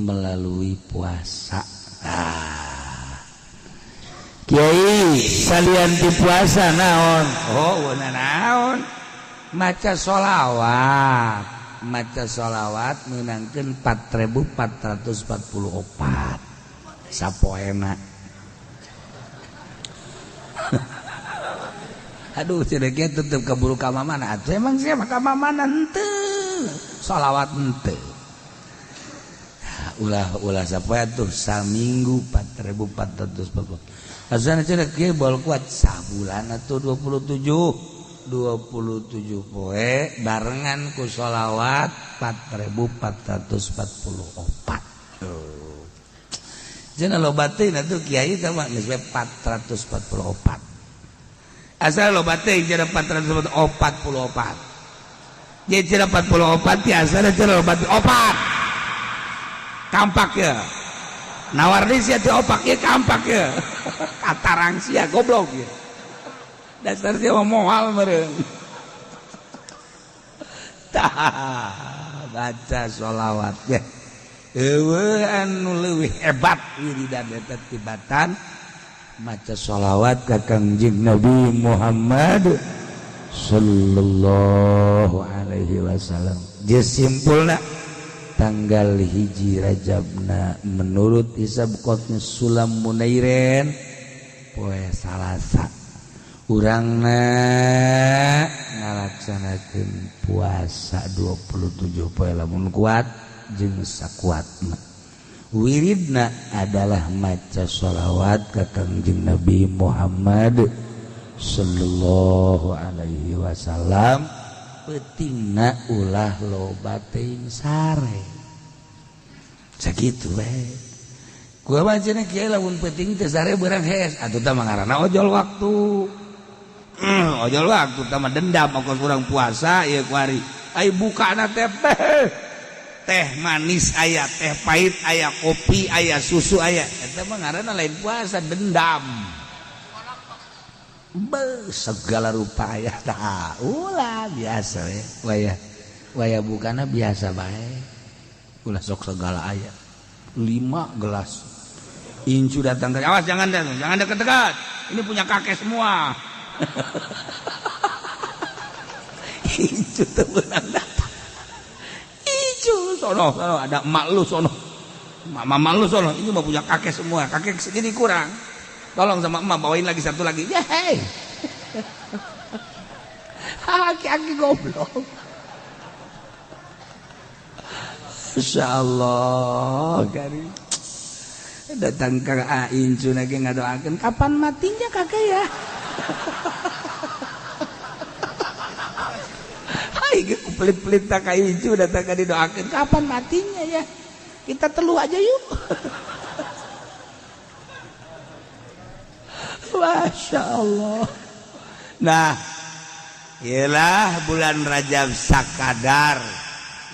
melalui puasa Kiai salian ti puasa naon naon maca sholawat menangkeun 4444 sapoena aduh cenah tutup keburu ka mamana atuh emang siapa ka mamana henteu sholawat henteu ulah sapoe atuh saminggu 4440 asana cenah kieu bol kuat sabulan atuh 27 poe barengan ku sholawat 4444 cenah loba teh atuh kiai teh mah geus 444 asal lo bateing cara 444 jadi cara 44 biasa ada cara lo bateing opat kampak ya nawar di sia teh opak ya kampak ya katarang sia goblok ya dasar dia moal meureun tah baca sholawat ya eueuh anu leuwih hebat wiridan eta tibatan maca sholawat ka Kangjeng Nabi Muhammad sallallahu alaihi wasallam. Dia simpulna tanggal hiji Rajabna menurut hisab qotnya Sulam Munairen poe Salasa urangna ngalaksanakeun puasa 27 poe lamun kuat jeung sakuatna. Wiridna adalah maca sholawat ka Kangjeng Nabi Muhammad sallallahu alaihi wasallam. Pentingna ulah loba teuing sare sakitu we. Gua bacana kieu lamun penting teu sare beurang hees atuh teh mangarana ojol waktu. Ojol waktu teh mah dendam ongkos urang puasa ieu kuari. Ai bukana teh manis aya, teh pahit aya, kopi aya, susu aya. Eta mah ngaranna lain puasa, dendam. Segala rupa aya tah ulah biasa we. Waya bukana biasa bae. Ulah sok segala aya. 5 gelas. Incu datang ke awas jangan dekat-dekat. Ini punya kakek semua. Incu teu beunang datang. Incu sono ada emak lu sono. Mama lu sono. Ini mah punya kakek semua. Kakek segini kurang. Tolong sama emak bawain lagi satu lagi. Ya hei. Aki-aki goblok. Insyaallah kari. Datang ke Incu lagi ngadoakeun kapan matinya kakek ya. Hai pelit-pelit tak ka Incu datang ka didoakeun kapan matinya ya. Kita telu aja yuk. Masya Allah. Nah, ialah bulan Rajab sakadar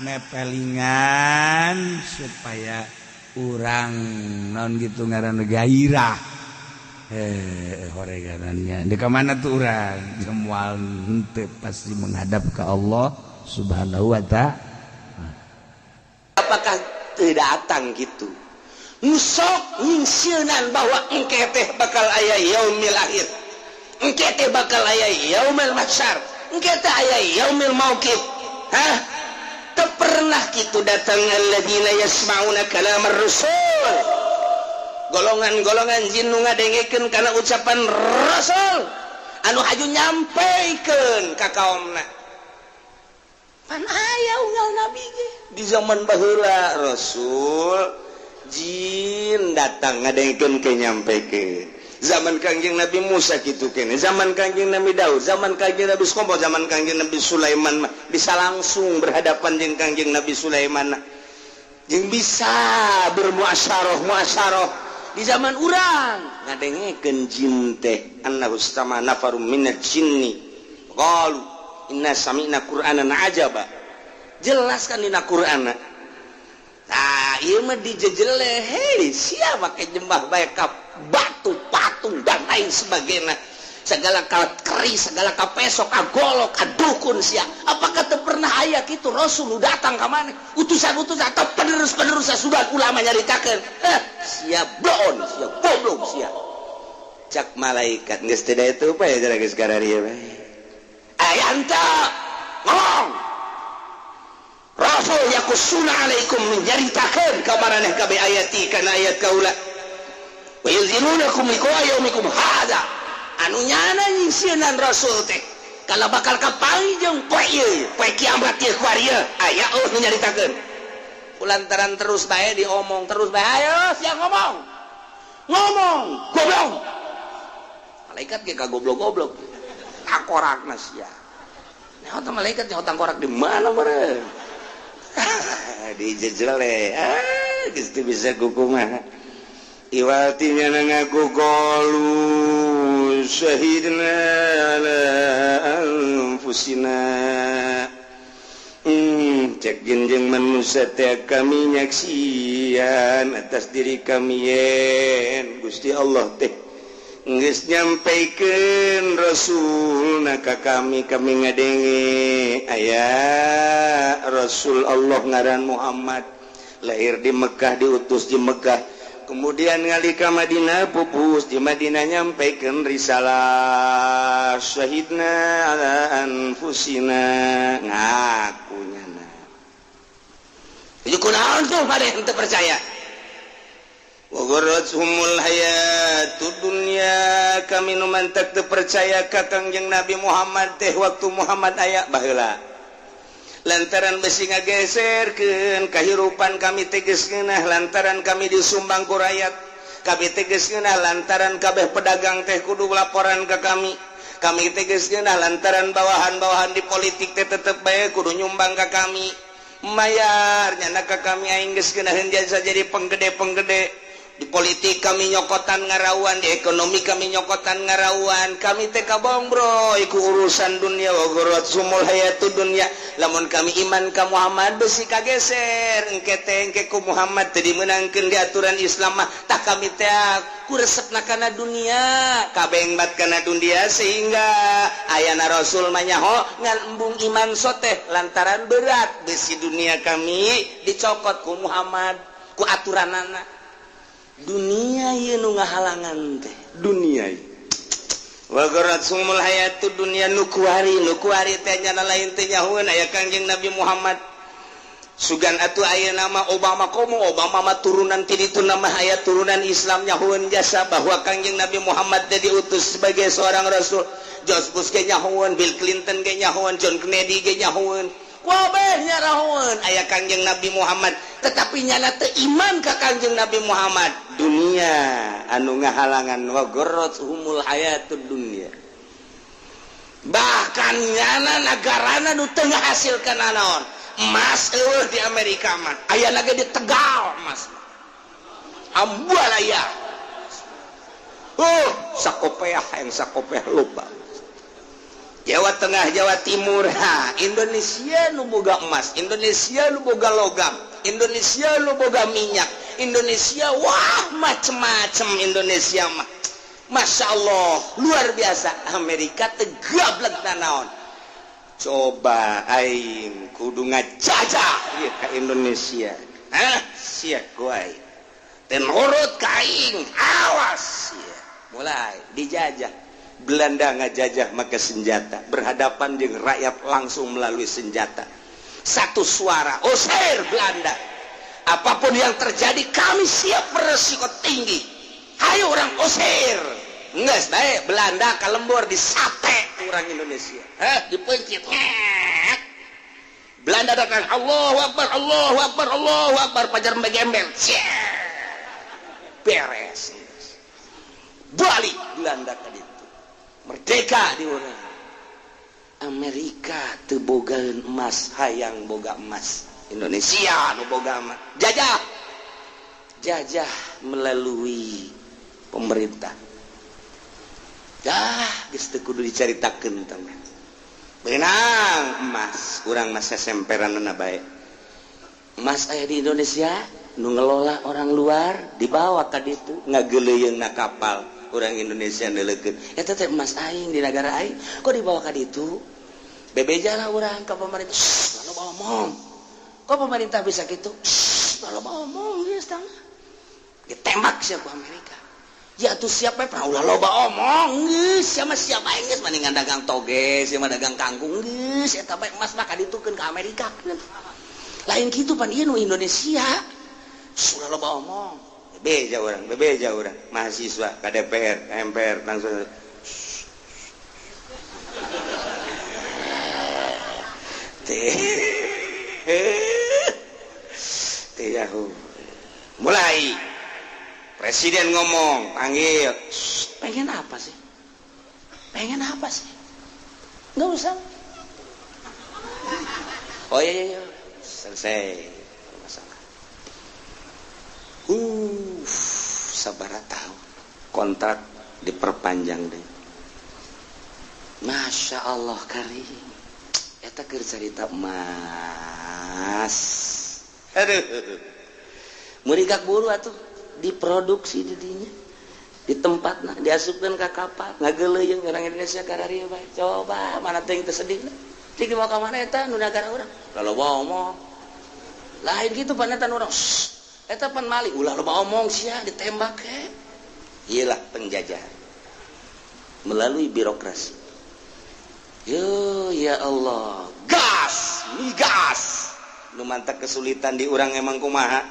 nepelingan supaya urang non gitu ngaranna gairah. Horeganannya. Di ka mana tuh urang? Jamual henteu pasti menghadap ke Allah Subhanahu wa ta'ala. Apakah tidak datang gitu? Nusok nyingsieunan bahwa engke teh bakal aya yaumil akhir, engke teh bakal aya yaumil mahsyar, engke teh aya yaumil mauqif. Hah? Teu pernah kitu datang alladzina yasmauna kalamar rasul. Golongan-golongan jin nu ngadengekeun kana ucapan rasul anu haju nyampaikeun ka kaumna. Pan aya unggal nabi ge di zaman baheula rasul jin datang ngadengkeun ke nyampekeun. Zaman Kangjeng Nabi Musa kitu kene, zaman Kangjeng Nabi Daud, zaman Kangjeng Nabi Skombo, zaman Kangjeng Nabi Sulaiman mah bisa langsung berhadapan jeung Kangjeng Nabi Sulaiman. Jeung bisa bermuasyarah di zaman urang ngadengekeun jin teh annahu istama nafarum minal jinni qalu inna sami'na qur'anan ajaba. Jelas kan dina Qur'anna. Nah, ieu mah dijejele hei sia make nyembah bae ka batu patung dan lain sebagainya. Segala keris, segala kapesok, golok, dukun sia. Apakah teu pernah aya kitu rasul nu datang ka maneh? Utusan-utusan atau penerus-penerus sudah ulama nyaritakeun. Sia blon, sia goblok sia. Cak malaikat geus teu da itu bae geus gararieu bae. Aya anta ngomong. Rasul yakusuna alaikum menjaritakeun ka maraneh kabeh ayati kana ayat kaula. Wa yuzinunakum liqa yaumikum hadza. Anu nyana nyingsieunan rasul teh kala bakal kapanggih jeung poe ieu, poe kiamat ieu kuarieu. Aya nu nyaritakeun. Kulantaran terus bae diomong terus bae ayo sia ngomong. Ngomong, goblok. Malaikat ge ka goblok-goblok. Takorakna sia. Nah, eta malaikat nya otang korak di mana meureun? Dijejele geus teu bisa kukumaha iwatinya ngaku qalu syahidna ala anfusina cek jeung manusia teh kami nyaksian atas diri kami yen Gusti Allah teh geus nyampaikeun rasulna ka kami ngadenge aya Rasul Allah ngaran Muhammad lahir di Mekah diutus di Mekah kemudian ngali ka Madinah pupus di Madinah nyampaikeun risalah syahidna ala anfusina ngakunya Itu kunaon tuh pada ente percaya. Wa gharrathumul hayatud dunya, kami nu mantak teu percaya ka Kangjeng Nabi Muhammad teh waktu Muhammad aya baheula. Lantaran besi ngageserkeun kahirupan kami teges ngeunah lantaran kami disumbang ku rakyat. Kami teges ngeunah lantaran kabeh pedagang teh kudu laporan ka kami. Kami teges ngeunah lantaran bawahan-bawahan di politik teh tetep bae kudu nyumbang ka kami. Mayar nyana ka kami aing geus geunaheun jasa jadi penggede-penggede. Di politik kami nyokotan ngarawan, di ekonomi kami nyokotan ngarawan. Kami teh kabong bro iku urusan dunia wa gharrathumul hayatud dunya. Lamun kami iman ka Muhammad besi kageser engke teh engke ku Muhammad teu dimeunangkeun di aturan Islam mah tah kami teh ku resepna kana dunia kabeng bat kana dunia sehingga ayana Rasul mah nyaho ngan embung iman soteh lantaran berat besi dunia kami dicokot ku Muhammad ku aturanana. Dunia ieu nu ngahalangan teh dunia ieu wa gharrathumul hayatud dunya nu kuari teh nyana lain teh nyahoeun aya Kangjeng Nabi Muhammad sugan atuh aya nama Obama komo Obama mah turunan ti ditu nama aya turunan Islam nyahoeun jasa bahwa Kangjeng Nabi Muhammad teh diutus sebagai seorang rasul. George Bush ge nyahoeun, Bill Clinton ge nyahoeun, John Kennedy ge nyahoeun. Kabeh nyarahoeun aya Kangjeng Nabi Muhammad, tetapi nyana teu iman ka Kangjeng Nabi Muhammad. Dunia anu ngahalangan wa gharrathumul hayatud dunya. Bahkan nyana nagarana nu teu ngahasilkeun naon? Emas eueuh di Amerika mah. Aya lagi di Tegal emas. Ambal aya. Sakopeah yang sakopeah loba. Jawa Tengah, Jawa Timur, Indonesia nu boga emas, Indonesia nu boga logam, Indonesia nu boga minyak, Indonesia wah macem-macem Indonesia mah. Masya Allah luar biasa. Amerika tegablek naon. Coba aing kudu ngajajah ieu ka Indonesia. Sia ku aing. Teu nurut ka aing, awas sia. Mulai dijajah. Belanda ngajajah make senjata berhadapan dengan rakyat langsung melalui senjata. Satu suara, usir Belanda. Apapun yang terjadi kami siap beresiko tinggi. Hayo orang usir. Nges baik Belanda kalembur disate orang Indonesia. Dipencit. Belanda datang Allahu Akbar, Allahu Akbar, Allahu Akbar, pajar megembel. Beres. Balik Belanda tadi. Merdeka di urang. Amerika teu bogaeun emas, hayang boga emas. Indonesia nu boga emas. Jajah melalui pemerintah. Geus teu kudu dicaritakeun tah. Beunang emas, urang mah sesemperanna bae. Emas aya di Indonesia nu ngelola orang luar dibawa ka ditu ngageuleuyeungna kapal. Orang Indonesia nelekeun eta teh emas aing di negara aing kok dibawa ka ditu bebejalah urang ka pemerintah lalu ngomong kok pemerintah bisa gitu lalu ngomong geus tah ditembak siapa Amerika ya tuh siapa pernah ulah loba omong geus siapa aing geus mendingan dagang toge siapa dagang kangkung geus eta bae emas mah kaditukeun ka Amerika lain kitu pan ieu nu Indonesia ulah loba omong bebeja orang mahasiswa ke DPR ke MPR langsung mulai presiden ngomong panggil pengen apa sih nggak usah oh iya selesai sabaraha tahun kontrak diperpanjang deh. Masya Allah karim eta keur carita emas aduh murigak buru atuh diproduksi di dinya di tempatna diasupkeun ka kapal ngageuleuyeung orang Indonesia kararieu bae coba mana teh teu sedih dik dibawa ka mana eta nu nagara urang laloba omong lain kitu paneta urang eta pan maling ulah loba omong sia ditembak iyalah penjajahan melalui birokrasi. Ya Allah, gas nu mantap kesulitan di urang emang kumaha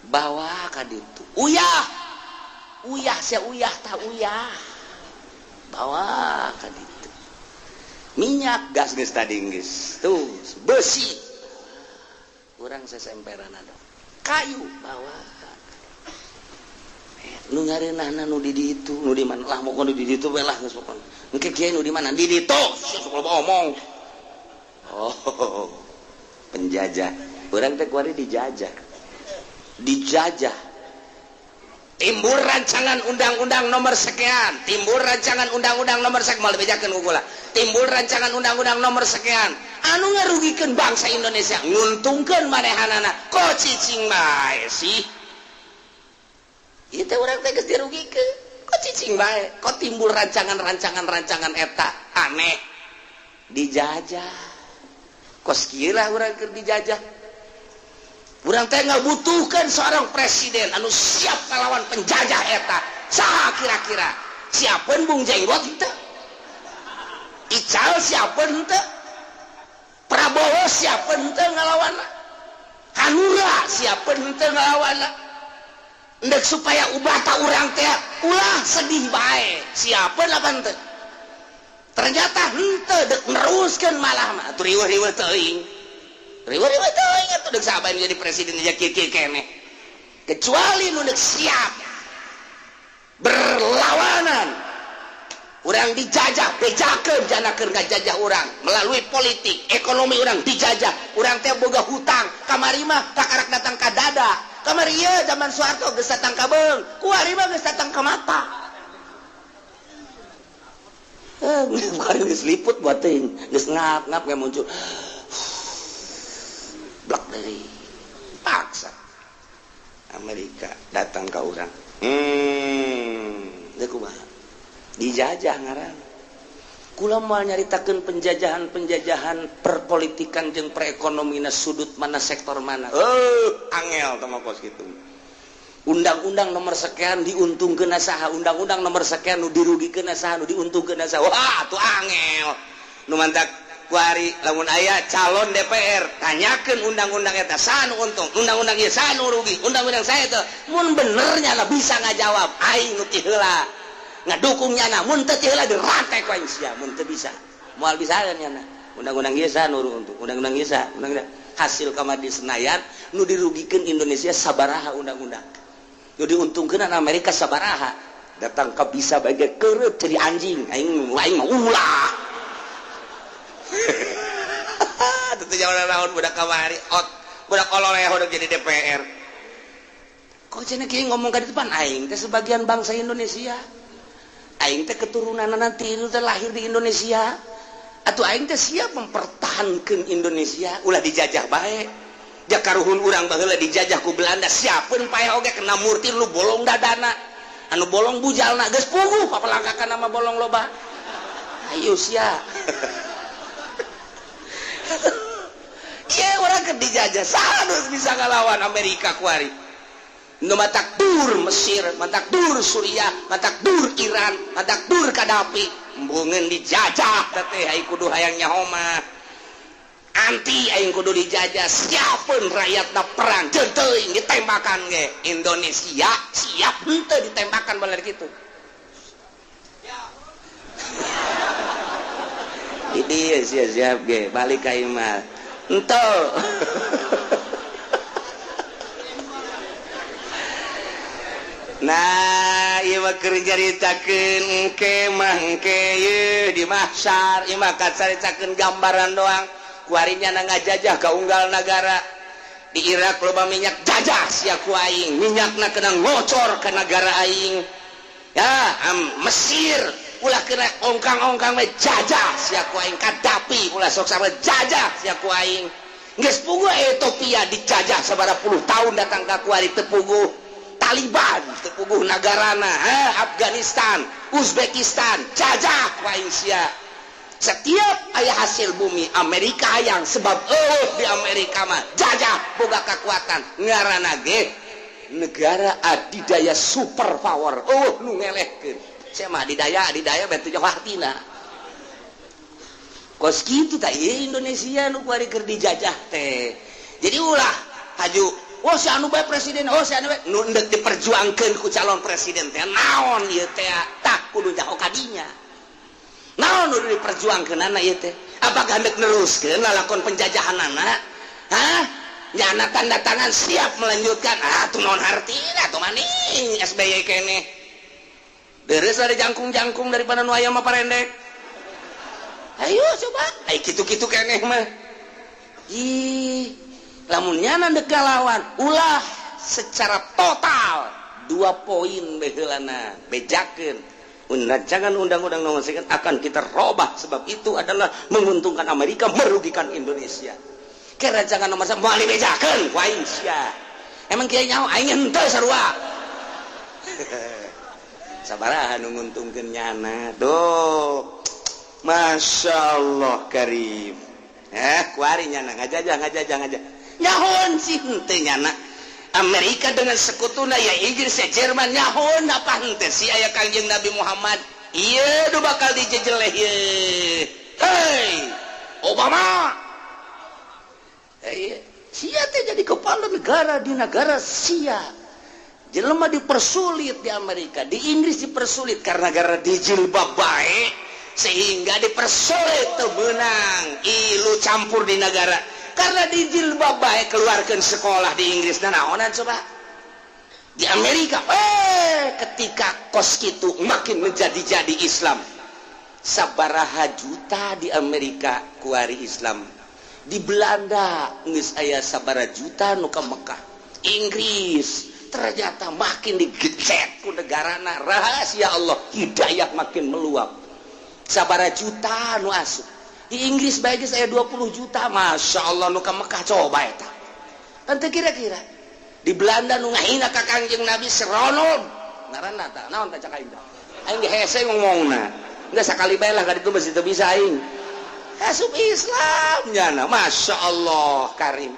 bawa ka ditu uyah sia uyah tah uyah bawa ka ditu minyak gas geus tadi geus tuh besi urang sesemperan ada kayu bawa nu ngareunahna nu di ditu nu di mana lah mokon di ditu we lah geus pokon engke kieu nu di mana di ditu sok omong oh penjajah urang teh kuari dijajah timbul rancangan undang-undang nomor sekian timbul rancangan undang-undang nomor sekian mau bejakeun kula timbul rancangan undang-undang nomor sekian anu ngarugikeun bangsa Indonesia nguntungkeun manehanana ko cicing bae sih ieu teh urang teh geus dirugikeun ko cicing bae ko timbul rancangan eta aneh dijajah kos kieu lah urang keur dijajah urang teh ngabutuhkeun seorang presiden anu siap ngalawan penjajah eta saha kira-kira siapeun Bung Jenggot henteu Ical siapeun henteu Prabowo siapeun henteu ngalawanna Hanura siapeun henteu ngalawanna endek supaya ubata urang teh ulah sedih bae siapeun apa henteu ternyata henteu dek neruskeun malah mah atuh riweuh-riweuh teuing atuh dek saha bae jadi presiden aja kieu-kieu keneh kecuali nu dek siap berlawanan urang dijajah bejakeun janakeun ngajajah urang melalui politik ekonomi urang dijajah urang teh boga hutang kamari mah takarak datang ka dada kamari ieu zaman Soeharto geus datang ka beung kuari mah geus datang ka mata bukan geus liput buat teuing geus ngap-ngap ge muncul blak dari paksa Amerika datang ke urang teu kumaha dijajah ngaran kula moal nyaritakeun penjajahan perpolitikan jeung perekonomina sudut mana sektor mana angel tah mah kos kitu undang-undang nomor sekian diuntungkeun saha undang-undang nomor sekian nu dirugikeun saha nu diuntungkeun saha wah atuh angel nu mantak kuari lamun aya calon DPR tanyakeun undang-undang eta saha nu untung undang-undang ieu saha nu rugi undang-undang saya teh mun benernya lah bisa ngajawab aing nu ti heula ngadukungnya na mun teu ti heula dirantek ku aing sia mun teu bisa moal bisa nya na undang-undang ieu saha nu untung undang-undang ieu saha hasil kamar di Senayan nu dirugikeun Indonesia sabaraha undang-undang nu diuntungkeun Amerika sabaraha datang ka bisa bage keureup jadi anjing aing mah ulah tentu jaman naon budak kamari budak ololeh udah jadi DPR kok cenah kieu ngomong ka di depan aing teh sebagian bangsa Indonesia aing teh keturunan nanti itu teh lahir di Indonesia atuh aing teh siap mempertahankeun Indonesia ulah dijajah bae jakaruhun urang baheula dijajah ku Belanda siapeun paeh oge kena murti lu bolong dadana anu bolong bujalna geus puguh papalangkakan nama bolong loba ayo sia iya orang keur dijajah saha bisa ngalawan Amerika kuari nu matak dur Mesir matak dur Suriah matak dur Iran matak dur Kadafi embungeun dijajah teh ai kudu hayang nyaho mah anti aing kudu dijajah siapeun rakyatna perang teu teuing ditembakan ge Indonesia siap henteu ditembakan bener kitu ini siap ge balik ka imah ento nah ieu mah keur nyaritakeun kemah ieu di mahsyar ieu mah kacaritakeun gambaran doang kuarinya ngajajah ka unggal negara di Irak loba minyak jajah sia ku aing minyakna kena ngocor ke negara aing ya Mesir ulah kena ongkang-ongkang we jajah sia ku aing Kadafi ulah sok sampe jajah sia ku aing geus puguh Ethiopia dijajah sabaraha puluh tahun datang ka kuari teu puguh Taliban teu puguh nagarana Afghanistan Uzbekistan jajah ku aing sia setiap ayah hasil bumi Amerika hayang sebab di Amerika mah jajah boga kekuatan ngaranna ge negara adidaya super power nu ngelehkeun sia mah adidaya betu jauh artina kos kitu tah ieu Indonesia nu kuari keur dijajah teh jadi ulah haju si anu bae presiden si anu bae nu endek diperjuangkeun ku calon presiden teh naon ieu teh tak kudu nyaho kadinya naon nu diperjuangkeunana ieu teh apakah hendak neruskeun lalakon penjajahanana nyana tanda tangan siap melanjutkan tuh naon hartina tuh maning SBY keneh beres ada jangkung-jangkung daripada nu aya mah parendek ayo coba kitu-kitu keneh mah lamun nyana dek galawan ulah secara total 2 poin baheulana bejakeun rancangan undang-undang nomor sekian akan kita robah sebab itu adalah menguntungkan Amerika merugikan Indonesia ke rancangan nomor 1 moal dibejakeun ku aing sia emang kieu nyaho aing henteu sarua sabaraha nu nguntungkeun nyana tuh Masya Allah karim kuari nyana ngajajah nyahon sih henteu nyana Amerika dengan sekutuna ya Inggris ya Jerman nyahon apa henteu si aya Kangjeng Nabi Muhammad ieu nu bakal dijejeleh ieu hei Obama sia teh jadi kepala negara di negara sia jelema dipersulit di Amerika di Inggris dipersulit karena negara dijilbab bae sehingga dipersulit tuh menang ilu campur di negara karena dijilbab baik keluarkan sekolah di Inggris dan naonan coba di Amerika ketika kos kitu makin menjadi Islam sabaraha juta di Amerika kuari Islam di Belanda geus aya sabaraha juta nu ka Mekah Inggris ternyata makin digecet ku negarana rahasia Allah hidayah makin meluap sabaraha juta nu asup di Inggris bae geus aya 20 juta Masya Allah nu ka Mekah coba eta teu kira-kira di Belanda nu ngahina ka Kangjeng Nabi seronon ngaranna tah naon tah cak aing aing hese ngomongna geus sakali bae lah ka ditu masih teu bisa aing asup Islam nyana Masya Allah karim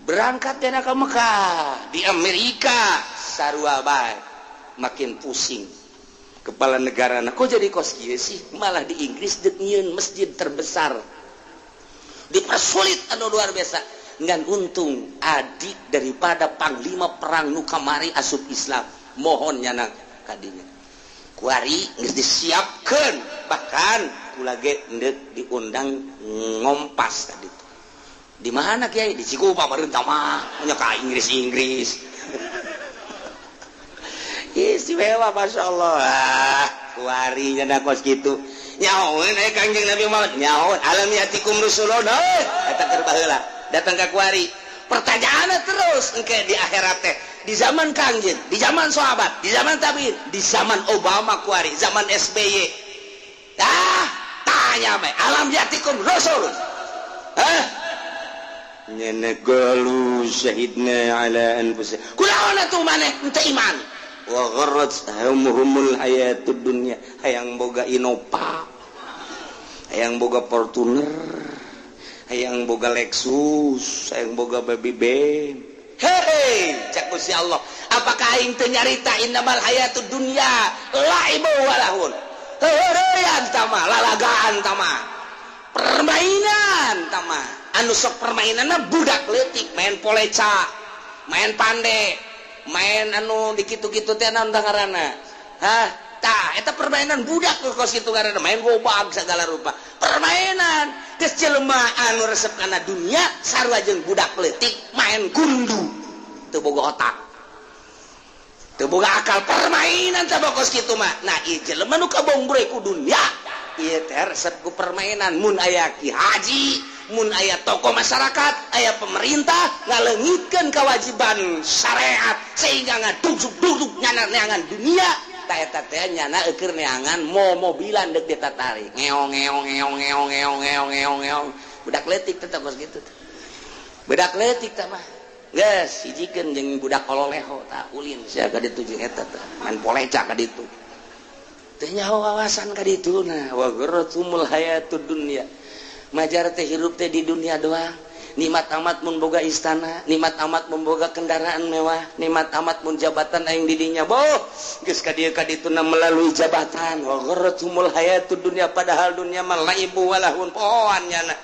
berangkat dena ka Mekah di Amerika sarua bae makin pusing kepala negara kok jadi kos kieu sih malah di Inggris nyieun masjid terbesar dipersulit anu luar biasa ngan untung adik daripada panglima perang nu kamari asup Islam mohon nyana kadinya kuari geus disiapkeun bahkan kula ge endek diundang ngompas tadi di mana kiai di Cikupa pemerintah mah nya ka Inggris istimewa Masya Allah kuari nyana kos gitu nyahoun Kangjeng Nabi Muhammad nyahoun alam yatikum rusulun eta keur baheula datang ka kuari pertanyaanna terus engke di akhirat teh di zaman Kangjeng di zaman sahabat di zaman tabiin di zaman Obama kuari zaman SBY tanya bae alam yatikum rusulun nyana qalu syahidna ala anfusina kunaon atuh maneh henteu iman wa gharratuhumul hayatud dunya hayang boga Innova hayang boga Fortuner hayang boga Lexus hayang boga Baby Bem hei cak Gusti Allah apakah aing teu nyarita innamal hayatud dunya laibu walahun heureuyang tama lalagaan tama permainan tama anu sok permainanna budak leutik main poleca main pande main anu dikitu-kitu teh naon ngaranna eta permainan budak kos kitu ngaranna main gobag segala rupa permainan geus jelema anu resep kana dunya sarua jeung budak leutik main gundu teu boga otak teu boga akal permainan teh kos kitu mah nah ieu jelema nu kabongbre ku dunya ieu teh resep ku permainan mun aya ki haji mun aya tokoh masyarakat aya pemerintah ngaleungitkeun kewajiban syariat sehingga ngaduduk nyana-nyangan dunia ta eta teh nyana eukeur neangan mobilan deuk ditatarik ngeong budak leutik teh kos kitu budak leutik teh mah geus hijikeun jeung budak kololeho tah ulin sia ka ditu jeung eta teh main poleca ka ditu teh nyaho wawasan ka dituna wa gharratumul hayatud dunya majar teh hirup teh di dunia doang nikmat amat mun boga istana nikmat amat mun boga kendaraan mewah nikmat amat mun jabatan aing di dinya boh geus ka dieu ka dituna melalui jabatan wa gharratumul hayatud dunya padahal dunia mah laibu walahun poan nyana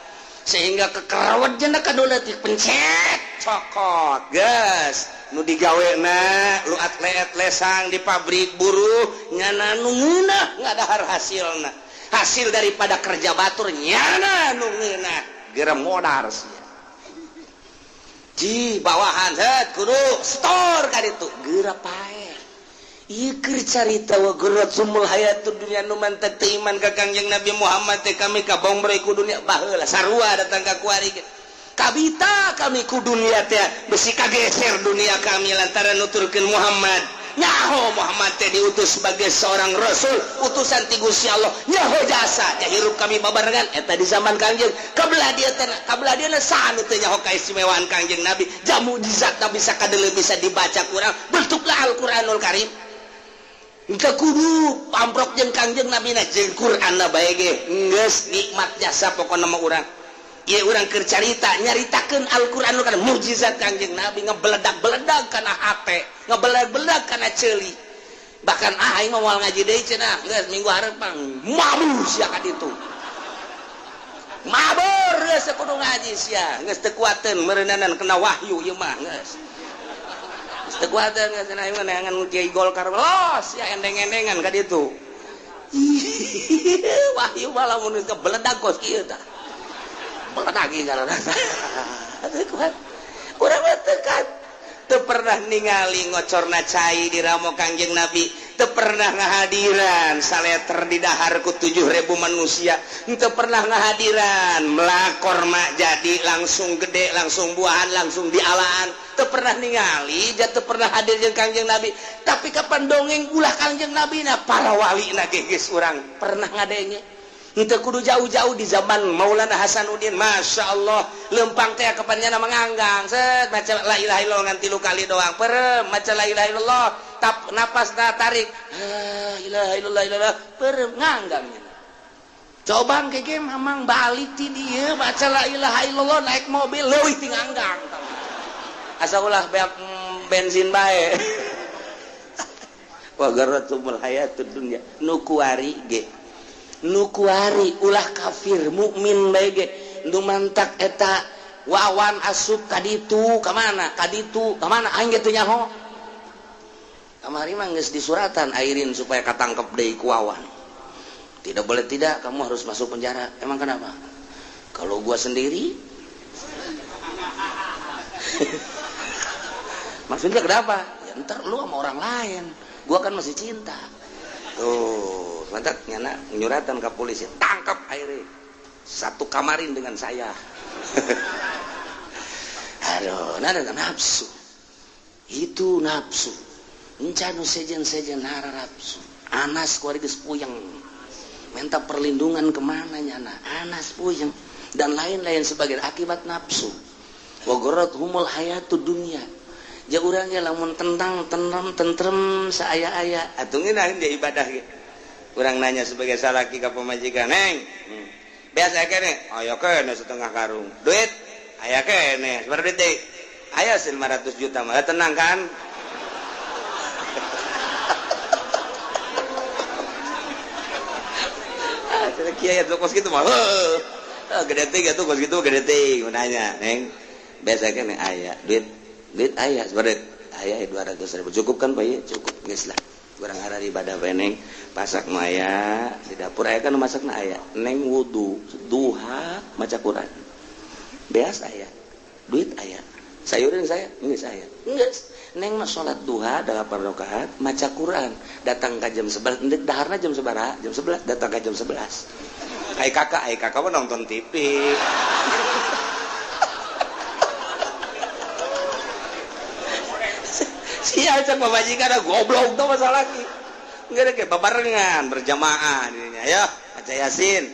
sehingga kekerawat jana kadolatik pencet cokot gas nu digawena lu atlet-lesang di pabrik buruh nyana nu ngeunah ngadahar hasil daripada kerja batur nyana nu ngeunah geura modar sia ji bawahan set kudu store ka ditu geura pae ieu keur carita wa geura sumul hayatud dunya nu mantep teu iman ka Kangjeng Nabi Muhammad teh kami kabombre ku dunia baheula sarua datang ka kuari kabita kami ku dunia teh besi kageser dunia kami lantaran nuturkeun Muhammad nyaho Muhammad teh diutus sebagai seorang rasul utusan ti Gusti Allah nyaho jasa nya hirup kami babarengan eta di zaman Kangjeng kabelah dia sanu teh nyaho kaistimewaan Kangjeng Nabi jamu mukjizatna bisa kadele bisa dibaca kurang bentuklah Al-Qur'anul Karim engka kudu pamprok jeung Kangjeng Nabi na jeung Qur'anna bae ge geus nikmat jasa pokona mah urang ieu urang keur carita nyaritakeun Al-Qur'anul Karim mukjizat Kangjeng Nabi ngebeledak-beledak kana hate ngebeledak-beledak kana ceuli bahkan aing mah moal ngaji deui cenah geus minggu hareupan mabur sia ka ditu mabur geus kudu ngaji sia geus teu kuateun meureunanan kena wahyu ieu mah geus teu kuateun geus cenah ieu neangan Kiai Golkar los ya endeng-endengan ka ditu wahyu malah mun kebeledak kos kieu tah lagi karena kurang tekan teu pernah ningali ngocorna cai di ramo Kangjeng Nabi teu pernah ngahadiran saleter di dahar ku 7.000 manusia teu pernah ngahadiran melakor mak jadi langsung gede langsung buahan langsung dialaan teu pernah ningali ja teu pernah hadir jeung Kangjeng Nabi tapi kapan dongeng ulah Kangjeng Nabi na para wali na geus urang pernah ngadenge itu kudu jauh-jauh di zaman Maulana Hasanuddin Masya Allah lempang teh kepanjana menganggang set maca la ilaha illallah ngan 3 kali doang perem maca la ilaha illallah tap napas tarik la ilaha illallah perem nganggang coba keke mamang balik ti dieu baca la ilaha illallah naik mobil leuwih ti nganggang asa ulah beak bensin bae wa garatumul hayatud dunya nu kuari ge nukuari ulah kafir mukmin bae ge nu mantak eta wawan asup kaditu ka mana aing ge teu nyaho kamari mah geus disuratan airin supaya katangkep deui ku wawan tidak boleh tidak kamu harus masuk penjara emang kenapa kalau gua sendiri maksudnya kenapa ya ntar lu sama orang lain gua kan masih cinta tuh mantap nyana nyuratan ke polisi tangkap akhirnya satu kamarin dengan saya aduh nada nafsu itu nafsu encanu sejen nara nafsu anas kuarigus puyeng minta perlindungan kemana nyana anas puyeng dan lain-lain sebagai akibat nafsu wagorot humul hayatu dunia ja urang ge lamun tentrem saaya-aya atungin dia ibadah ge urang nanya sebagai salaki ka pamajikan neng biasa kene aya kene setengah karung duit aya kene sabar detik aya 500 juta mah tenang kan kiai atuh kos kitu mah gede teh atuh kos kitu gede teh nanya neng biasa kene aya duit aya sabar aya 200.000 cukup kan Pak ya cukup geus lah kurang ada di ibadah neng pasak maya di dapur aya kan masakna aya neng wudu duha maca Quran beas aya duit aya sayuran saya geus aya geus neng mah salat duha 8 rakaat maca Quran datang ka jam 11 endek daharna jam sabaraha jam 11 datang ka jam 11 ai kakak mah nonton TV sia cak pamajikan goblok tuh masalah lagi enggak ada kayak babarengan berjamaah dirinya ya baca Yasin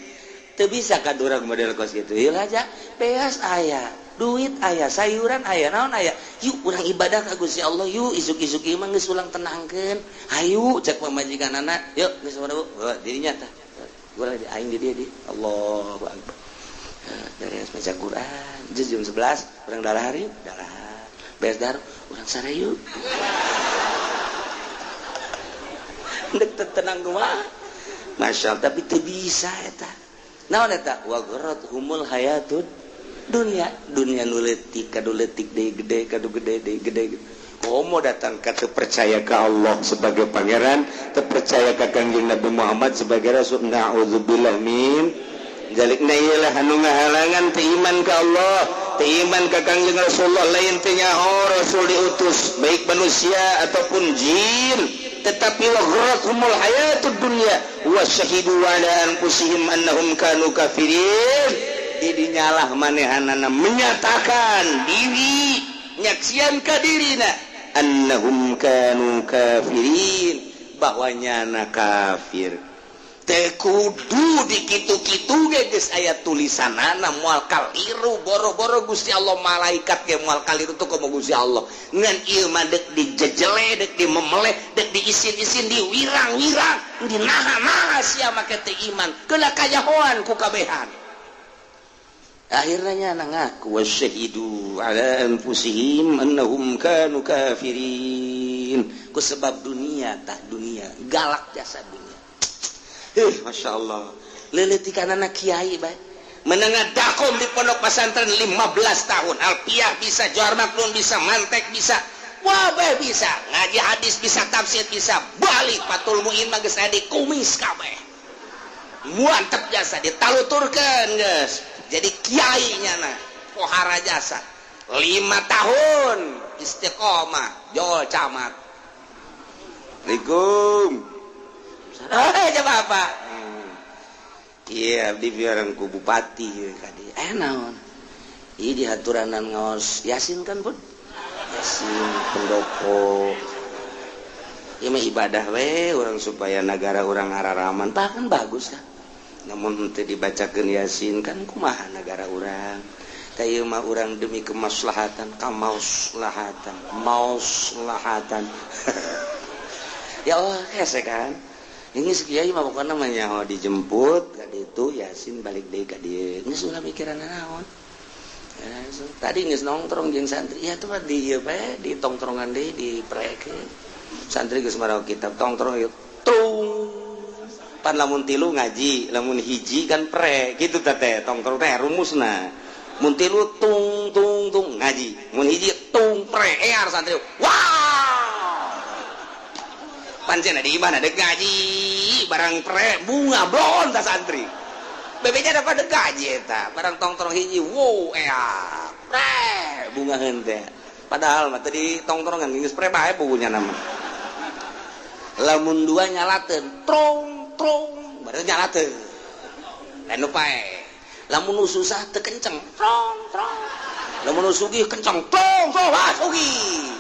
teu bisa kan urang model kos gitu ieu aja beas aya duit aya sayuran aya naon aya yuk urang ibadah ka Gusti Allah yuk isuk-isuk ieu mah geus ulang tenangkeun hayu cak pamajikanana yuk geus saudara dirinya tah gua lagi aing di dia di Allahu akbar beres baca Quran jam 11 urang dalahar yuk dalahar beres dar urang sarayu ndek tenang kumaha Masya Allah tapi teu bisa eta naon eta wa gharratuhumul hayatud dunia nu leutik kadu leutik deui gede kadu gede deui gede komo datang ka teu percaya ka Allah sebagai pangeran teu percaya ka Kangjeng Nabi Muhammad sebagai rasul na'udzubillah min jalikna ieu lah anu ngahalangan teu iman ka Allah teu iman ka Kangjeng Rasulullah lain teh nyaho rasul diutus baik manusia ataupun jin tetapi wa gharratuhumul hayatud dunya wa syahidu ala anfusihim annahum kanu kafirin jadi nyalah manehanana menyatakan diri nyaksian ka dirina annahum kanu kafirin bahwa nyana kafir teh kudu dikitu-kitu ge geus aya tulisanana moal kaliru boro-boro Gusti Allah malaikat ge moal kaliru tuh komo Gusti Allah ngan ieu mah deuk dijejele deuk dimemeleh deuk diisin-isin diwirang-wirang dinaha-naha sia make teh iman keula kajahoan ku kabehan akhirnya ngaku wasyahidu ala anfusihim annahum kanu kafirin ku sebab dunia galak jasa dunia Masya Allah leletikanana kiai bae menengah dakom di pondok pesantren 15 tahun alpiah bisa johar maklun bisa mantek bisa wah bae bisa ngaji hadis bisa tafsir bisa balik patul muin mah geus aya di kumis kabeh muantep jasa ditaluturkeun geus jadi kiainya nah pohara jasa 5 tahun istiqomah jol camat Assalamualaikum coba apa iya di biaran ku bupati kadi naon ieu dihaturanan ngaos yasin kan pun yasin pendopo ieu mah ibadah we urang supaya negara urang hararaman tah kan bagus kan namun teu dibacakeun yasin kan kumaha negara urang teu mah urang demi kemaslahatan mauslahatan ya Allah hese kan ini sekiai mah pokona mah nyaho dijemput ka ditu yasin balik deui ka dieu geus ulah mikiran naon tadi geus nongkrong jeung santri ya tuh di ieu bae di tongtrongan deui diprekeun santri geus maraos kitab tongkrong ieu tung pan lamun tilu ngaji lamun hiji kan pre gitu teh tongkrong teh rumusna mun tilu tung tung tung ngaji mun hiji tung pre ear santri wow pancen di imah ada ngaji barang pre bunga blon ta santri bebenya dapat ngaji eta barang tongkrong hiji wow ear pre bunga henteu padahal mah tadi tongkrongan geus pre bae bukunya nama lamun dua nyalateun trong baru nyala teh lain upae lamun susah teu kenceng trong lamun sugih kenceng trong sugih